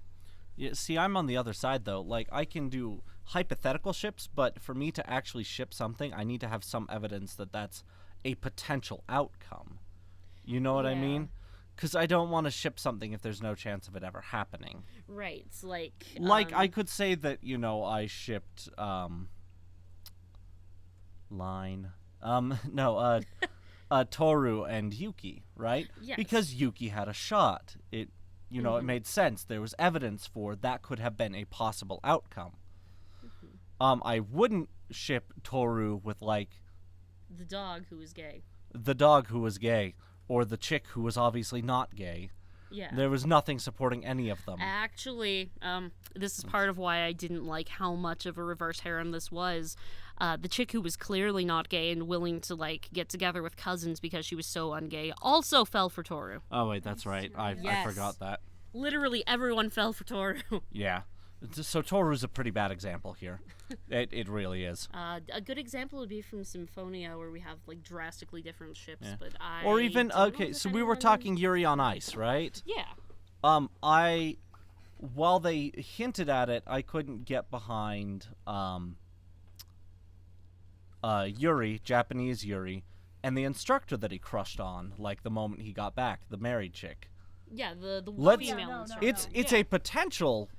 Yeah, see, I'm on the other side, though. Like, I can do hypothetical ships, but for me to actually ship something, I need to have some evidence that that's a potential outcome. You know what I mean? Because I don't want to ship something if there's no chance of it ever happening. Right, it's like... I could say that, I shipped, Toru and Yuki, right? Yes. Because Yuki had a shot. It made sense. There was evidence for that could have been a possible outcome. I wouldn't ship Toru with, the dog who was gay. The dog who was gay, or the chick who was obviously not gay. Yeah. There was nothing supporting any of them. Actually, this is part of why I didn't like how much of a reverse harem this was. The chick who was clearly not gay and willing to, get together with cousins because she was so ungay also fell for Toru. Oh, wait, that's right. I forgot that. Literally everyone fell for Toru. Yeah. So Toru's a pretty bad example here. It really is. A good example would be from Symphonia, where we have, drastically different ships, but Or even, okay, so we were talking Yuri on Ice, right? Yeah. While they hinted at it, I couldn't get behind, Yuri, Japanese Yuri, and the instructor that he crushed on, the moment he got back, the married chick. Yeah, the female instructor. It's a potential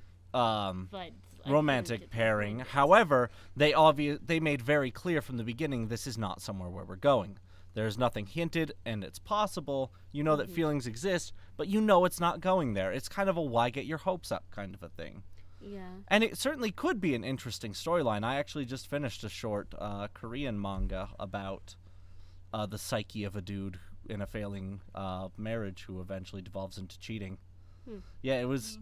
romantic pairing. However, they made very clear from the beginning this is not somewhere where we're going. There's nothing hinted, and it's possible. You know that feelings exist, but you know it's not going there. It's kind of a why get your hopes up kind of a thing. Yeah. And it certainly could be an interesting storyline. I actually just finished a short Korean manga about the psyche of a dude in a failing marriage who eventually devolves into cheating. Yeah, it was...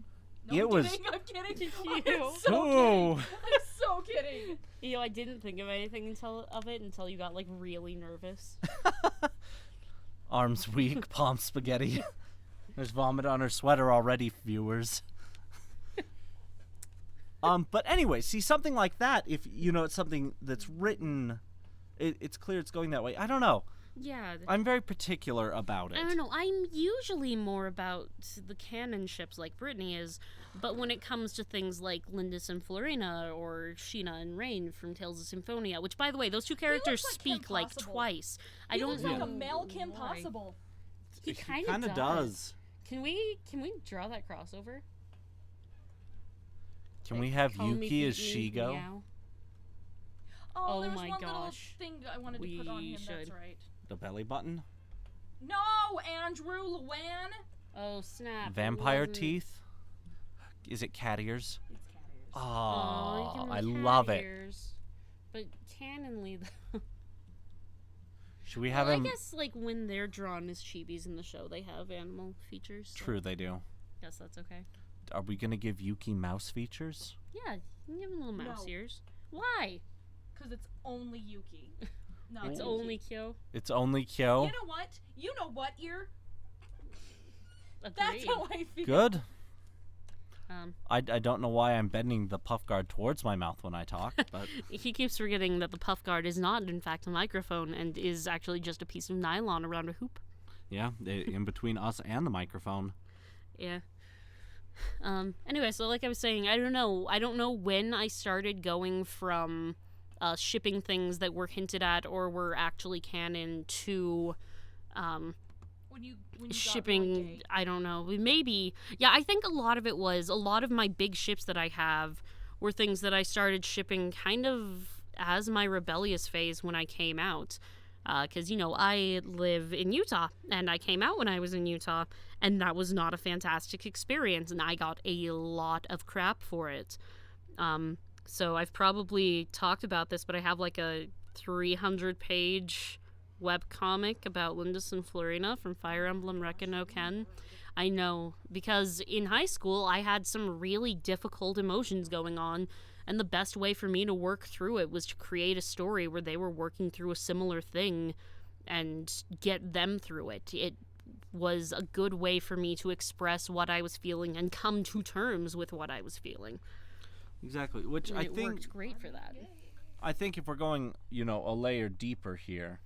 I'm kidding. I'm kidding. I'm so kidding. I didn't think of anything until you got really nervous. Arms weak, palm spaghetti. There's vomit on her sweater already, viewers. But anyway, see, something like that, if it's something that's written, it's clear it's going that way. I don't know. Yeah. I'm very particular about it. I don't know. I'm usually more about the canon ships like Brittany is, but when it comes to things like Lindis and Florina or Sheena and Rain from Tales of Symphonia, which, by the way, those two characters speak twice. He looks like a male Kim Possible. He kind of does. Can we draw that crossover? Can we have Yuki as Shigo? Meow. Oh, there was my one little gosh. thing I wanted to put on him. That's right. The belly button? No, Andrew, Luann. Oh, snap. Vampire teeth? Is it cat ears? It's cat ears. Oh, I cat love it. ears. But canonly, though. Should we have I him? guess, like, when they're drawn as chibis in the show, they have animal features. So True, they do. guess that's okay. Are we going to give Yuki mouse features? Yeah, you can give him little mouse No. ears. Why? Because it's only Yuki. No, It's only Kyo. It's only Kyo? You know what? You know what, ear? Agreed. That's how I feel. Good. I don't know why I'm bending the puff guard towards my mouth when I talk, but He keeps forgetting that the puff guard is not, in fact, a microphone and is actually just a piece of nylon around a hoop. yeah, in between us and the microphone. Yeah. Anyway, so like I was saying, I don't know when I started going from shipping things that were hinted at or were actually canon to When you shipping. got really gay. I don't know. Maybe. Yeah, I think a lot of it was a lot of my big ships that I have were things that I started shipping kind of as my rebellious phase when I came out. Because, I live in Utah, and I came out when I was in Utah, and that was not a fantastic experience, and I got a lot of crap for it. So I've probably talked about this, but I have like a 300-page webcomic about Lindis and Florina from Fire Emblem Rekken no Ken. I know, because in high school, I had some really difficult emotions going on, and the best way for me to work through it was to create a story where they were working through a similar thing and get them through it. It was a good way for me to express what I was feeling and come to terms with what I was feeling. Exactly, which And I it think worked great for that. I think if we're going, a layer deeper here,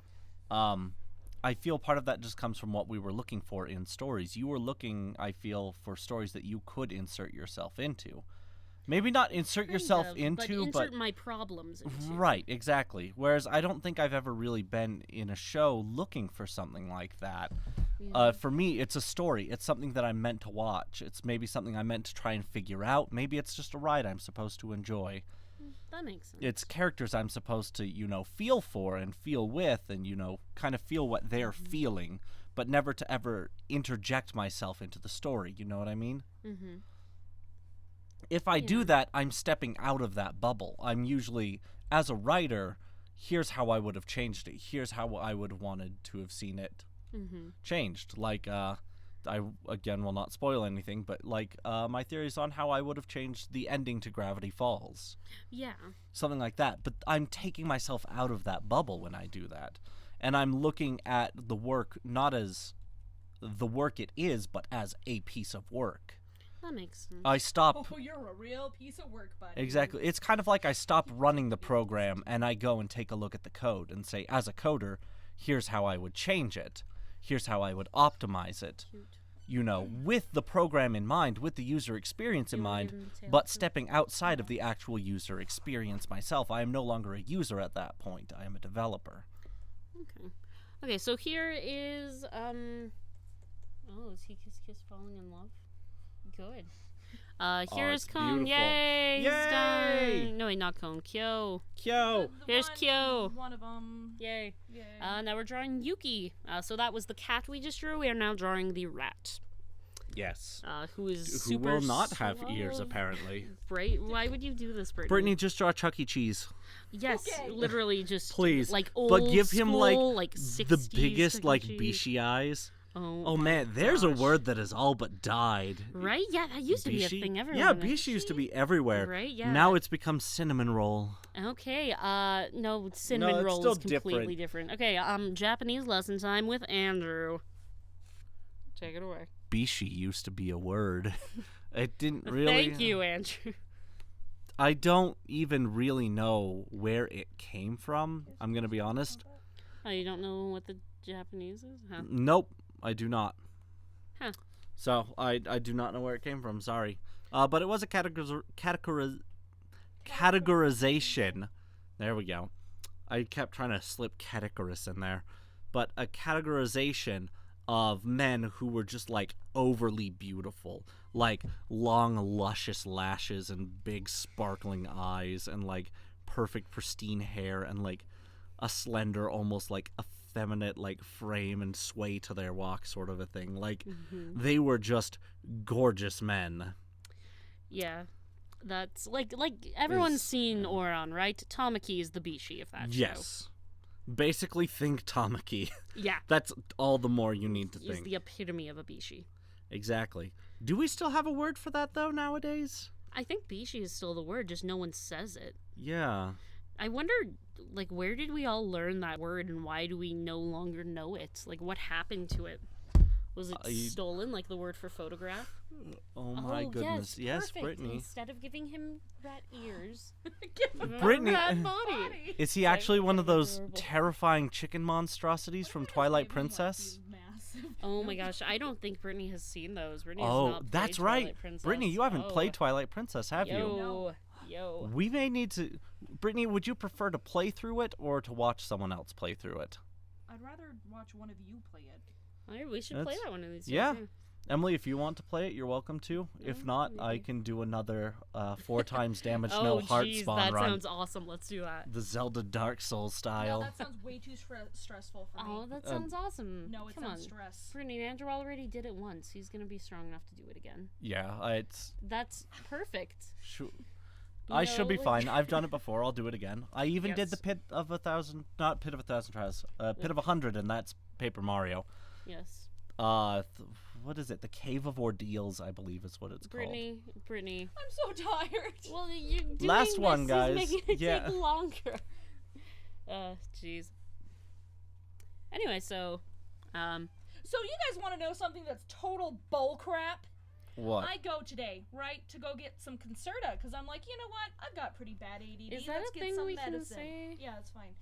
I feel part of that just comes from what we were looking for in stories. You were looking, I feel, for stories that you could insert yourself into. Maybe not insert yourself into, but insert my problems into. Right, exactly. Whereas I don't think I've ever really been in a show looking for something like that. For me, it's a story. It's something that I'm meant to watch. It's maybe something I'm meant to try and figure out. Maybe it's just a ride I'm supposed to enjoy. That makes sense. It's characters I'm supposed to, feel for and feel with and, kind of feel what they're feeling, but never to ever interject myself into the story. You know what I mean? Mm-hmm. If I do that, I'm stepping out of that bubble. I'm usually, as a writer, here's how I would have changed it. Here's how I would have wanted to have seen it changed. Like, I, again, will not spoil anything, but, like, my theories on how I would have changed the ending to Gravity Falls. Yeah. Something like that. But I'm taking myself out of that bubble when I do that. And I'm looking at the work not as the work it is, but as a piece of work. That makes sense. I stop... Oh, you're a real piece of work, buddy. Exactly. It's kind of like I stop running the program and I go and take a look at the code and say, as a coder, here's how I would change it. Here's how I would optimize it. Cute. With the program in mind, with the user experience in mind, but stepping outside of the actual user experience myself. I am no longer a user at that point. I am a developer. Okay, so here is, is he Kiss falling in love? Good. Here's it's Cone. beautiful. Yay! He's Yay! done. No, wait, not Cone. Kyo. Kyo! Here's Kyo. One of them. Yay. Yay. Now we're drawing Yuki. So that was the cat we just drew. We are now drawing the rat. Yes. Who is Who super will not have slow. ears, apparently. Right? Why would you do this, Brittany? Brittany, just draw Chuck E. Cheese. Yes, Okay. literally just Please. like old But give him, school, like, the 60s biggest, Chuck E. like, Cheese. Bishi eyes. Oh man, there's a gosh. word that has all but died. Right? Yeah, that used to be a Bishi? thing everywhere. Yeah, wasn't it? Bishi used to be everywhere. Right, yeah. Now it's become cinnamon roll. Okay, no, cinnamon it's roll still is completely different. Okay, Japanese lesson time with Andrew. Take it away. Bishi used to be a word. It didn't really... Thank you, Andrew. I don't even really know where it came from, I'm going to be honest. Oh, you don't know what the Japanese is? Huh? Nope, I do not. Huh. So, I do not know where it came from, sorry. But it was a categorization. There we go. I kept trying to slip categoris in there. But a categorization of men who were just, like, overly beautiful. Like, long, luscious lashes and big, sparkling eyes and, like, perfect, pristine hair and, like, a slender, almost, like, a effeminate like frame and sway to their walk sort of a thing. Like they were just gorgeous men. Yeah. That's like everyone's seen Oron, right? Tamaki is the Bishi of that show. Yes. Basically think Tamaki. Yeah. That's all the more you need to think. He's the epitome of a Bishi. Exactly. Do we still have a word for that though nowadays? I think Bishi is still the word, just no one says it. Yeah. I wonder, like, where did we all learn that word and why do we no longer know it? Like, what happened to it? Was it stolen, like the word for photograph? Oh my goodness. Yes, Brittany. Instead of giving him rat ears, Brittany, a rat body. Is he actually one of those terrifying chicken monstrosities from Twilight Princess? Oh my gosh, I don't think Brittany has seen those. Brittany has not that's played right. Twilight Princess. Brittany, you haven't played Twilight Princess, have you? Yo. We may need to... Brittany, would you prefer to play through it or to watch someone else play through it? I'd rather watch one of you play it. All right, we should play that one of these days. Yeah. Emily, if you want to play it, you're welcome to. If not, I can do another 4 times damage, no heart spawn that run. sounds awesome. Let's do that. The Zelda Dark Souls style. No, that sounds way too stressful for me. Oh, that sounds awesome. No, it sounds stress. Brittany, Andrew already did it once. He's going to be strong enough to do it again. Yeah, That's perfect. I should be fine. I've done it before. I'll do it again. I even did the Pit of 1,000... Not Pit of 1,000 Trials. Pit of 100, and that's Paper Mario. Yes. What is it? The Cave of Ordeals, I believe is what it's called. Brittany. I'm so tired. Well, you're doing Last one, this guys. is making it Yeah. take longer. Jeez. Anyway, so you guys want to know something that's total bull crap? What? I go today, right, to go get some Concerta, because I'm like, you know what? I've got pretty bad ADD. Is that Let's a get thing some we medicine. can say? Yeah, that's fine.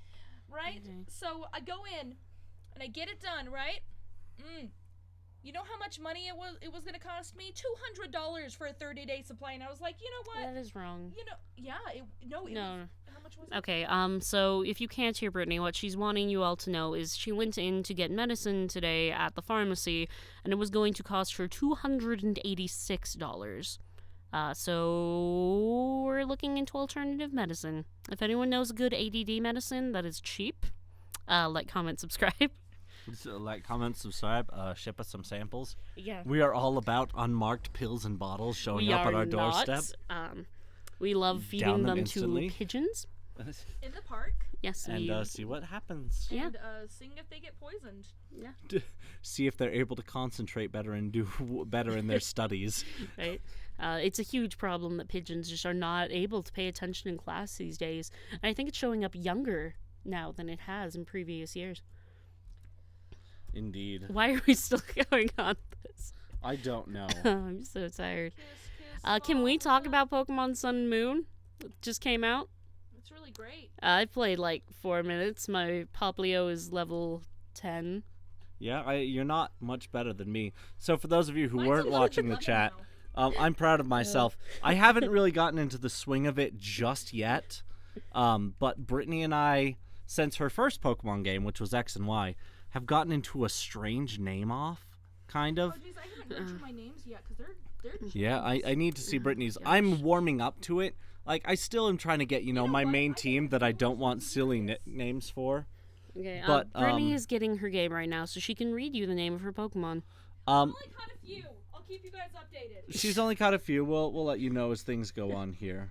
Right? Okay. So I go in, and I get it done, right? You know how much money it was going to cost me? $200 for a 30-day supply, and I was like, you know what? that is wrong. You know, yeah, No. how much was it? Okay, so if you can't hear Brittany, what she's wanting you all to know is she went in to get medicine today at the pharmacy, and it was going to cost her $286. So we're looking into alternative medicine. If anyone knows a good ADD medicine that is cheap, like, comment, subscribe. Like, comment, subscribe, ship us some samples. Yeah. We are all about unmarked pills and bottles showing up at our doorstep. We love feeding them to pigeons. In the park. Yes, and see what happens. Yeah. And seeing if they get poisoned. Yeah. See if they're able to concentrate better and do better in their studies. Right. It's a huge problem that pigeons just are not able to pay attention in class these days. And I think it's showing up younger now than it has in previous years. Indeed. Why are we still going on this? I don't know. I'm so tired. Can we talk about Pokemon Sun and Moon? It just came out. It's really great. I played like 4 minutes. My Poplio is level 10. Yeah, you're not much better than me. So for those of you who Mine's weren't a little watching bit the better chat, now. I'm proud of myself. I haven't really gotten into the swing of it just yet. But Brittany and I, since her first Pokemon game, which was X and Y, have gotten into a strange name off, kind of. Oh, geez, I haven't read through my names yet, because they're Yeah, I need to see Brittany's. I'm warming up to it. Like, I still am trying to get, my main team that I don't want silly nicknames for. Okay, but Brittany is getting her game right now, so she can read you the name of her Pokemon. I've only caught a few. I'll keep you guys updated. She's only caught a few. We'll let you know as things go on here.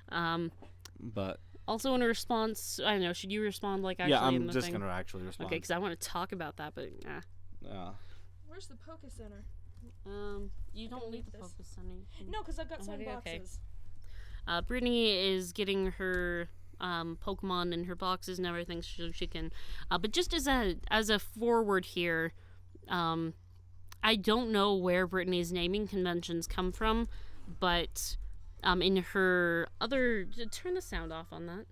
But... Also, in a response, I don't know, should you respond like actually yeah, in I'm the just thing? going to actually respond. Okay, because I want to talk about that, but Where's the Poke Center? you don't need the this. focus on No, because I've got some okay. boxes. Brittany is getting her Pokemon in her boxes and everything, so she can. But just as a forward here, I don't know where Brittany's naming conventions come from, but in her other, turn the sound off on that.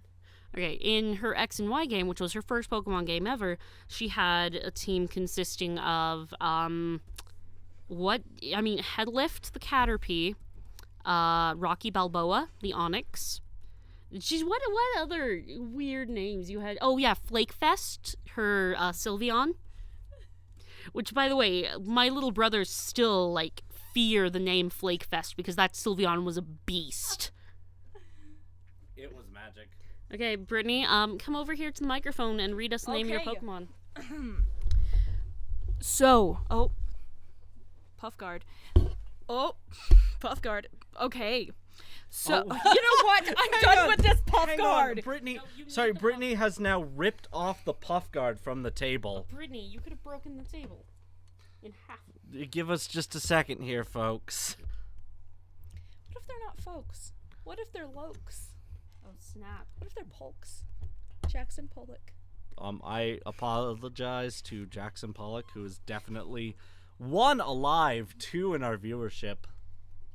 Okay, in her X and Y game, which was her first Pokemon game ever, she had a team consisting of Headlift the Caterpie, Rocky Balboa the Onyx. Jeez, what other weird names you had? Oh yeah, Flakefest, her Sylveon. Which, by the way, my little brothers still fear the name Flakefest because that Sylveon was a beast. It was magic. Okay, Brittany, come over here to the microphone and read us the name of your Pokemon. So, Puffguard. Puffguard. Okay. So, you know what? I'm done with this Puffguard. Brittany, Brittany has now ripped off the Puffguard from the table. Brittany, you could have broken the table in half. Give us just a second here, folks. What if they're not folks? What if they're lokes? Oh, snap. What if they're polks? Jackson Pollock. I apologize to Jackson Pollock, who is definitely 1 alive, 2 in our viewership.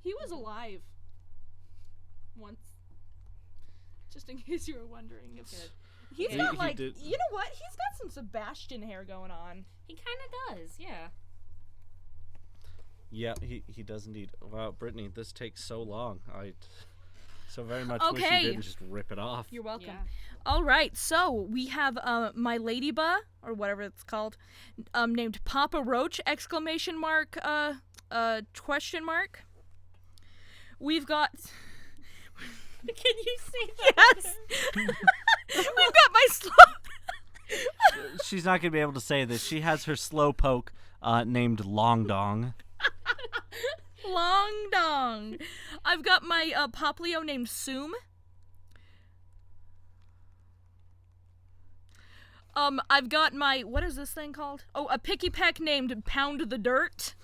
He was alive. Once. Just in case you were wondering. He's got like, you know what? He's got some Sebastian hair going on. He kind of does, yeah. Yeah, he does indeed. Wow, Brittany, this takes so long. I so very much wish you didn't just rip it off. You're welcome. Yeah. All right, so we have my ladybug, or whatever it's called, named Papa Roach, ! Question mark. We've got... Can you say that? Yes! We've got my slow... She's not going to be able to say this. She has her slowpoke named Long Dong. Long Dong. I've got my Poplio named Soom. I've got my... What is this thing called? Oh, a Picky Peck named Pound the Dirt.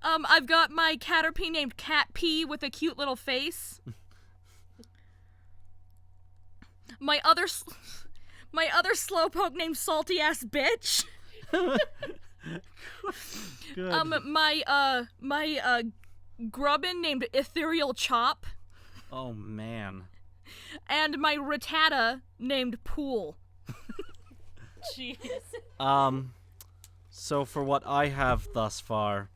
I've got my Caterpie named Cat P with a cute little face. My other slowpoke named Salty Ass Bitch. Good. My Grubbin named Ethereal Chop. Oh man. And my Rattata named Pool. Jeez. So for what I have thus far,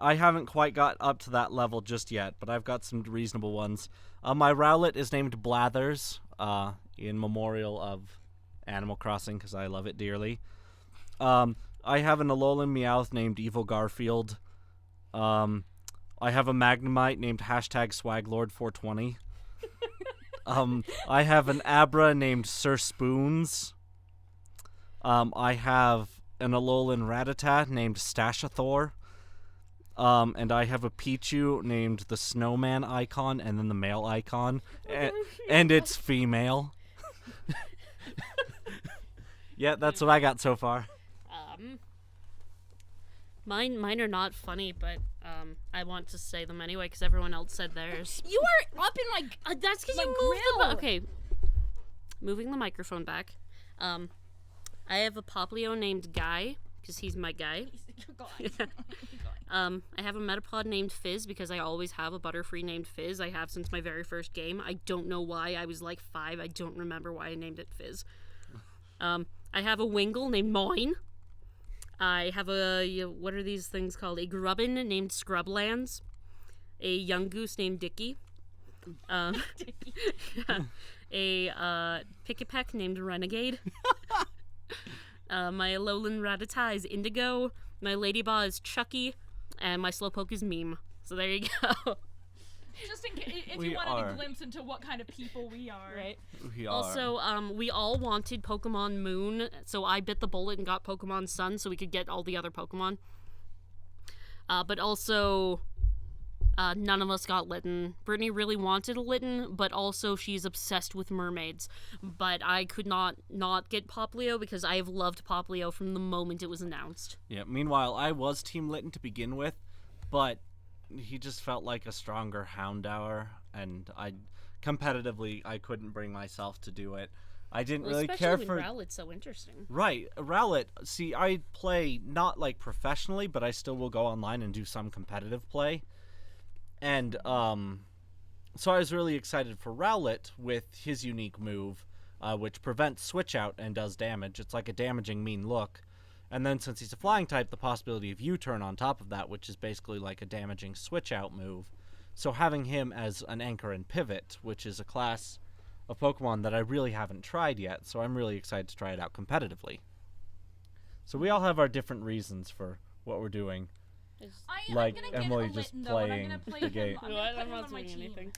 I haven't quite got up to that level just yet, but I've got some reasonable ones. My Rowlet is named Blathers, in memorial of Animal Crossing, because I love it dearly. I have an Alolan Meowth named Evil Garfield. I have a Magnemite named #Swaglord420. I have an Abra named Sir Spoons. I have an Alolan Rattata named Stashathor. And I have a Pichu named the Snowman icon and then the male icon. And it's female. Yeah, that's what I got so far. Mine are not funny, but I want to say them anyway because everyone else said theirs. You are up in my that's because you moved grill. Okay, moving the microphone back. I have a Poplio named Guy because he's my guy. I have a Metapod named Fizz because I always have a Butterfree named Fizz. I have since my very first game. I don't know why. I was like 5. I don't remember why I named it Fizz. I have a Wingull named Moin. I have a, what are these things called? A Grubbin named Scrublands. A Young Goose named Dicky. A Pikipek named Renegade. My Alolan Rattata is Indigo. My Ladybug is Chucky. And my Slowpoke is Meme. So there you go. Just in case, if you wanted a glimpse into what kind of people we are. Right. We are. Also, we all wanted Pokemon Moon, so I bit the bullet and got Pokemon Sun so we could get all the other Pokemon. But also, none of us got Litten. Brittany really wanted a Litten, but also she's obsessed with mermaids. But I could not get Poplio because I have loved Poplio from the moment it was announced. Yeah, meanwhile, I was Team Litten to begin with, but he just felt like a stronger Houndour, and competitively, I couldn't bring myself to do it. I didn't really care for... Especially when Rowlet's so interesting. Right, Rowlet. See, I play not like professionally, but I still will go online and do some competitive play. And so I was really excited for Rowlet with his unique move, which prevents switch out and does damage. It's like a damaging mean look. And then since he's a flying type, the possibility of U-turn on top of that, which is basically like a damaging switch out move. So having him as an anchor and pivot, which is a class of Pokemon that I really haven't tried yet, so I'm really excited to try it out competitively. So we all have our different reasons for what we're doing. Like Emily just playing the game. I'm not doing anything.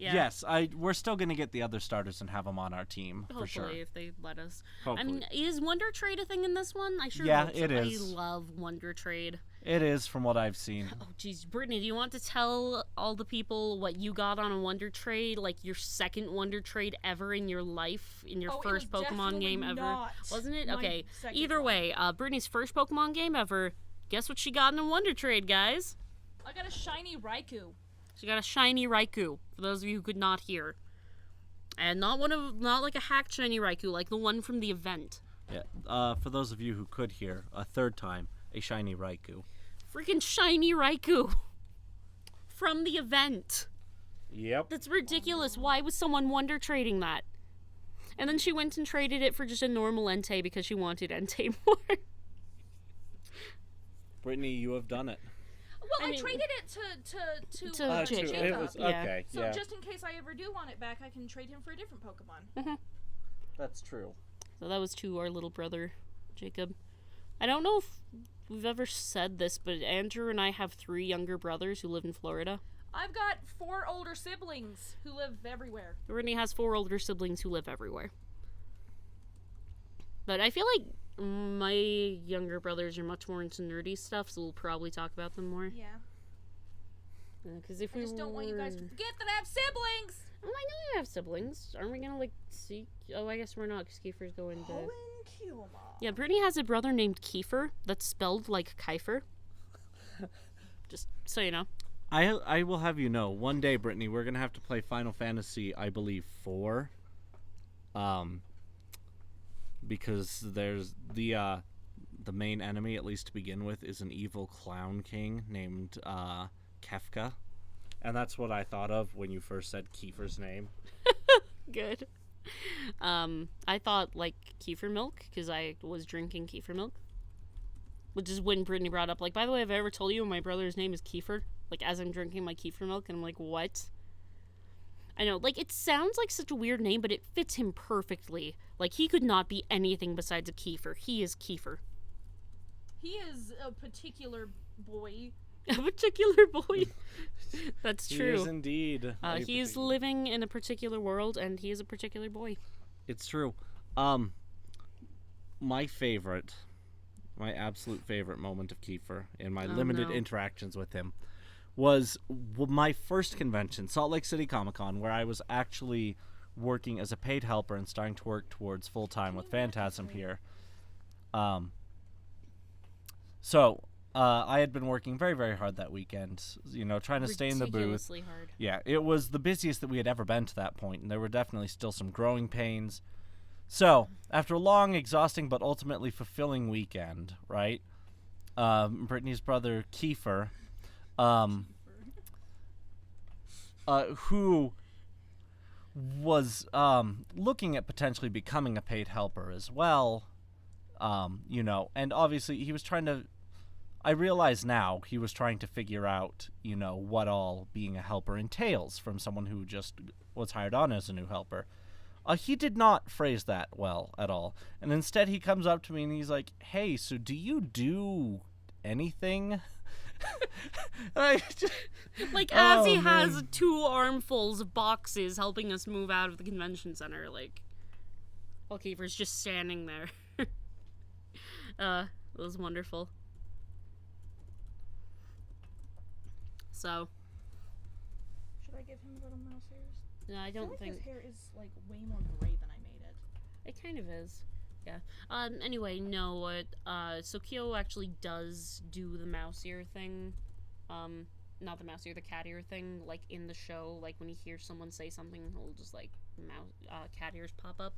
Yeah. Yes, we're still gonna get the other starters and have them on our team for sure. Hopefully, if they let us. Hopefully. I mean, is Wonder Trade a thing in this one? I sure Yeah, hope so. it is. I love Wonder Trade. It is, from what I've seen. Oh, geez, Brittany, do you want to tell all the people what you got on a Wonder Trade, like your second Wonder Trade ever in your life, in your first Pokemon game ever? Wasn't it? Okay. Either way, Brittany's first Pokemon game ever. Guess what she got in a Wonder Trade, guys? I got a shiny Raikou. She got a shiny Raikou, for those of you who could not hear. And not like a hacked shiny Raikou, like the one from the event. Yeah, for those of you who could hear, a third time, a shiny Raikou. Freaking shiny Raikou! From the event. Yep. That's ridiculous. Why was someone Wonder Trading that? And then she went and traded it for just a normal Entei because she wanted Entei more. Brittany, you have done it. Well, I traded it to Jacob. It was, okay, So yeah. just in case I ever do want it back, I can trade him for a different Pokemon. Mm-hmm. That's true. So that was to our little brother, Jacob. I don't know if we've ever said this, but Andrew and I have 3 younger brothers who live in Florida. I've got 4 older siblings who live everywhere. Brittany has 4 older siblings who live everywhere. But I feel like my younger brothers are much more into nerdy stuff, so we'll probably talk about them more. Yeah. Because if I just don't want you guys to forget that I have siblings! Well, I know you have siblings. Aren't we gonna, see? Oh, I guess we're not, because Kiefer's going to... Yeah, Brittany has a brother named Kiefer that's spelled like Kiefer. Just so you know. I will have you know, one day, Brittany, we're going to have to play Final Fantasy, I believe, 4. Because there's the main enemy, at least to begin with, is an evil clown king named Kefka. And that's what I thought of when you first said Kiefer's name. Good. I thought, like, kefir milk, because I was drinking kefir milk. Which is when Brittany brought up, like, by the way, have I ever told you my brother's name is Kiefer? Like, as I'm drinking my kefir milk, and I'm like, what? I know, like, it sounds like such a weird name, but it fits him perfectly. Like, he could not be anything besides a Kiefer. He is Kiefer. He is a particular boy. A particular boy. That's true. He is indeed. He's living in a particular world, and he is a particular boy. It's true. My absolute favorite moment of Kiefer in my limited interactions with him was my first convention, Salt Lake City Comic-Con, where I was actually working as a paid helper and starting to work towards full-time with Fantasm here. So I had been working very, very hard that weekend, trying to stay in the booth. Ridiculously hard. Yeah, it was the busiest that we had ever been to that point, and there were definitely still some growing pains. So, after a long, exhausting, but ultimately fulfilling weekend, right, Brittany's brother, Kiefer, who was looking at potentially becoming a paid helper as well, and obviously he was trying to, I realize now, he was trying to figure out, what all being a helper entails from someone who just was hired on as a new helper. He did not phrase that well at all. And instead he comes up to me and he's like, hey, so do you do anything? As he has 2 armfuls of boxes helping us move out of the convention center, while Kiefer's just standing there. It was wonderful. So. Should I give him little mouse ears? No, I don't think his hair is way more gray than I made it. It kind of is. Yeah. Anyway, no, so Kyo actually does do the mouse ear thing. Not the mouse ear, the cat ear thing, in the show, when he hears someone say something, he'll just, cat ears pop up.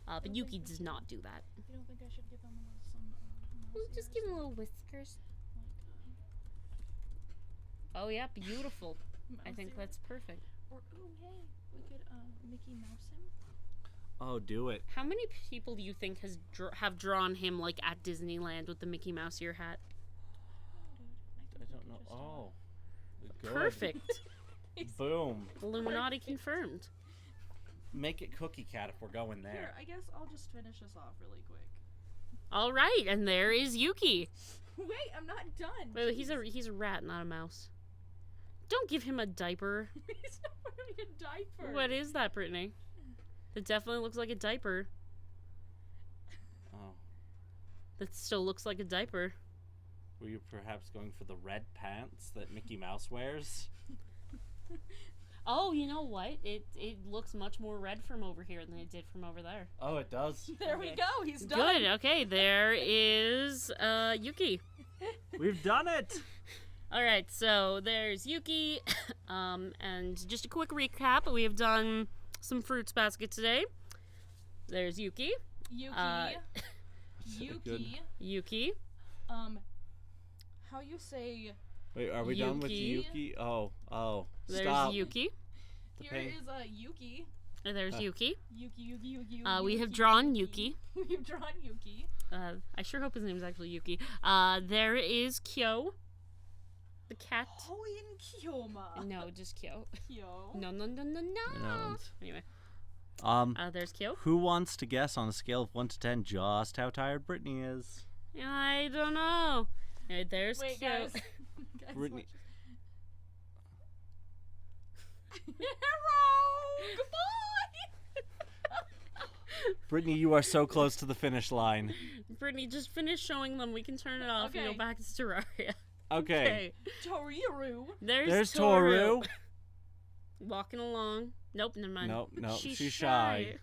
But Yuki does not do that. You don't think I should give him some mouse ears? Just give him little whiskers. Oh, yeah, beautiful. I think that's perfect. Or, hey, we could, Mickey Mouse him. Oh, do it. How many people do you think have drawn him, at Disneyland with the Mickey Mouse ear hat? I don't know. Oh. Good. Perfect. Boom. Illuminati confirmed. Make it Cookie Cat if we're going there. Here, I guess I'll just finish this off really quick. All right, and there is Yuki. Wait, I'm not done. Wait, he's a rat, not a mouse. Don't give him a diaper. He's not wearing a diaper. What is that, Brittany? It definitely looks like a diaper. Oh. That still looks like a diaper. Were you perhaps going for the red pants that Mickey Mouse wears? Oh, you know what? It looks much more red from over here than it did from over there. Oh, it does. There we go. He's done. Good. Okay, there is Yuki. We've done it. All right, so there's Yuki, and just a quick recap. We have done some fruits basket today. There's Yuki. Yuki. Yuki. How you say? Wait, are we done with Yuki? Oh. There's Stop. Yuki. Here is Yuki. And there's Yuki. Yuki. We have drawn Yuki. We've drawn Yuki. I sure hope his name is actually Yuki. There is Kyo. The cat. Hoin Kyoma. No, just Kyo. Kyo. No. Anyway. There's Kyo. Who wants to guess on a scale of 1 to 10 just how tired Brittany is? I don't know. Anyway, there's Wait, Kyo. guys. Brittany. Hello. Goodbye. Brittany, you are so close to the finish line. Brittany, just finish showing them. We can turn it off and go back to Terraria. Okay. Toriru. There's Toru. Walking along. Nope, never mind. Nope. She's shy.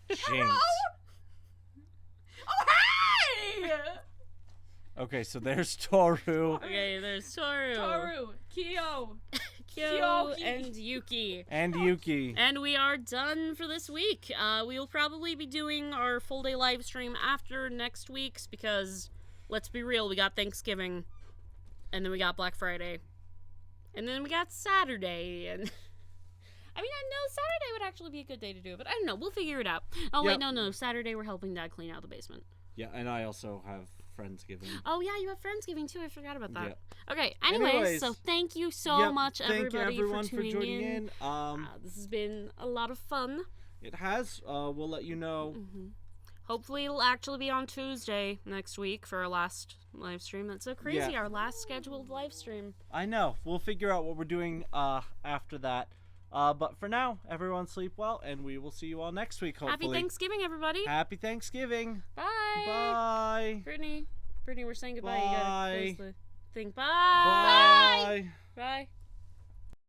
Hello. Oh, hey! Okay, so there's Toru. Okay, there's Toru. Kyo. Kyo and Yuki. And Yuki. And we are done for this week. We will probably be doing our full day live stream after next week's because, let's be real, we got Thanksgiving. And then we got Black Friday. And then we got Saturday. And I mean, I know Saturday would actually be a good day to do it, but I don't know. We'll figure it out. Oh, Yep. wait, no. Saturday we're helping Dad clean out the basement. Yeah, and I also have Friendsgiving. Oh, yeah, you have Friendsgiving, too. I forgot about that. Yep. Okay, anyways, so thank you so much, Thank you, everybody, everyone, for tuning in. in. This has been a lot of fun. It has. We'll let you know. Mm-hmm. Hopefully it'll actually be on Tuesday next week for our last live stream. That's so crazy, Yeah. our last scheduled live stream. I know. We'll figure out what we're doing after that. But for now, everyone sleep well, and we will see you all next week, hopefully. Happy Thanksgiving, everybody. Happy Thanksgiving. Bye. Bye. Brittany, we're saying goodbye. Bye. You gotta close the thing. Bye. Bye. Bye.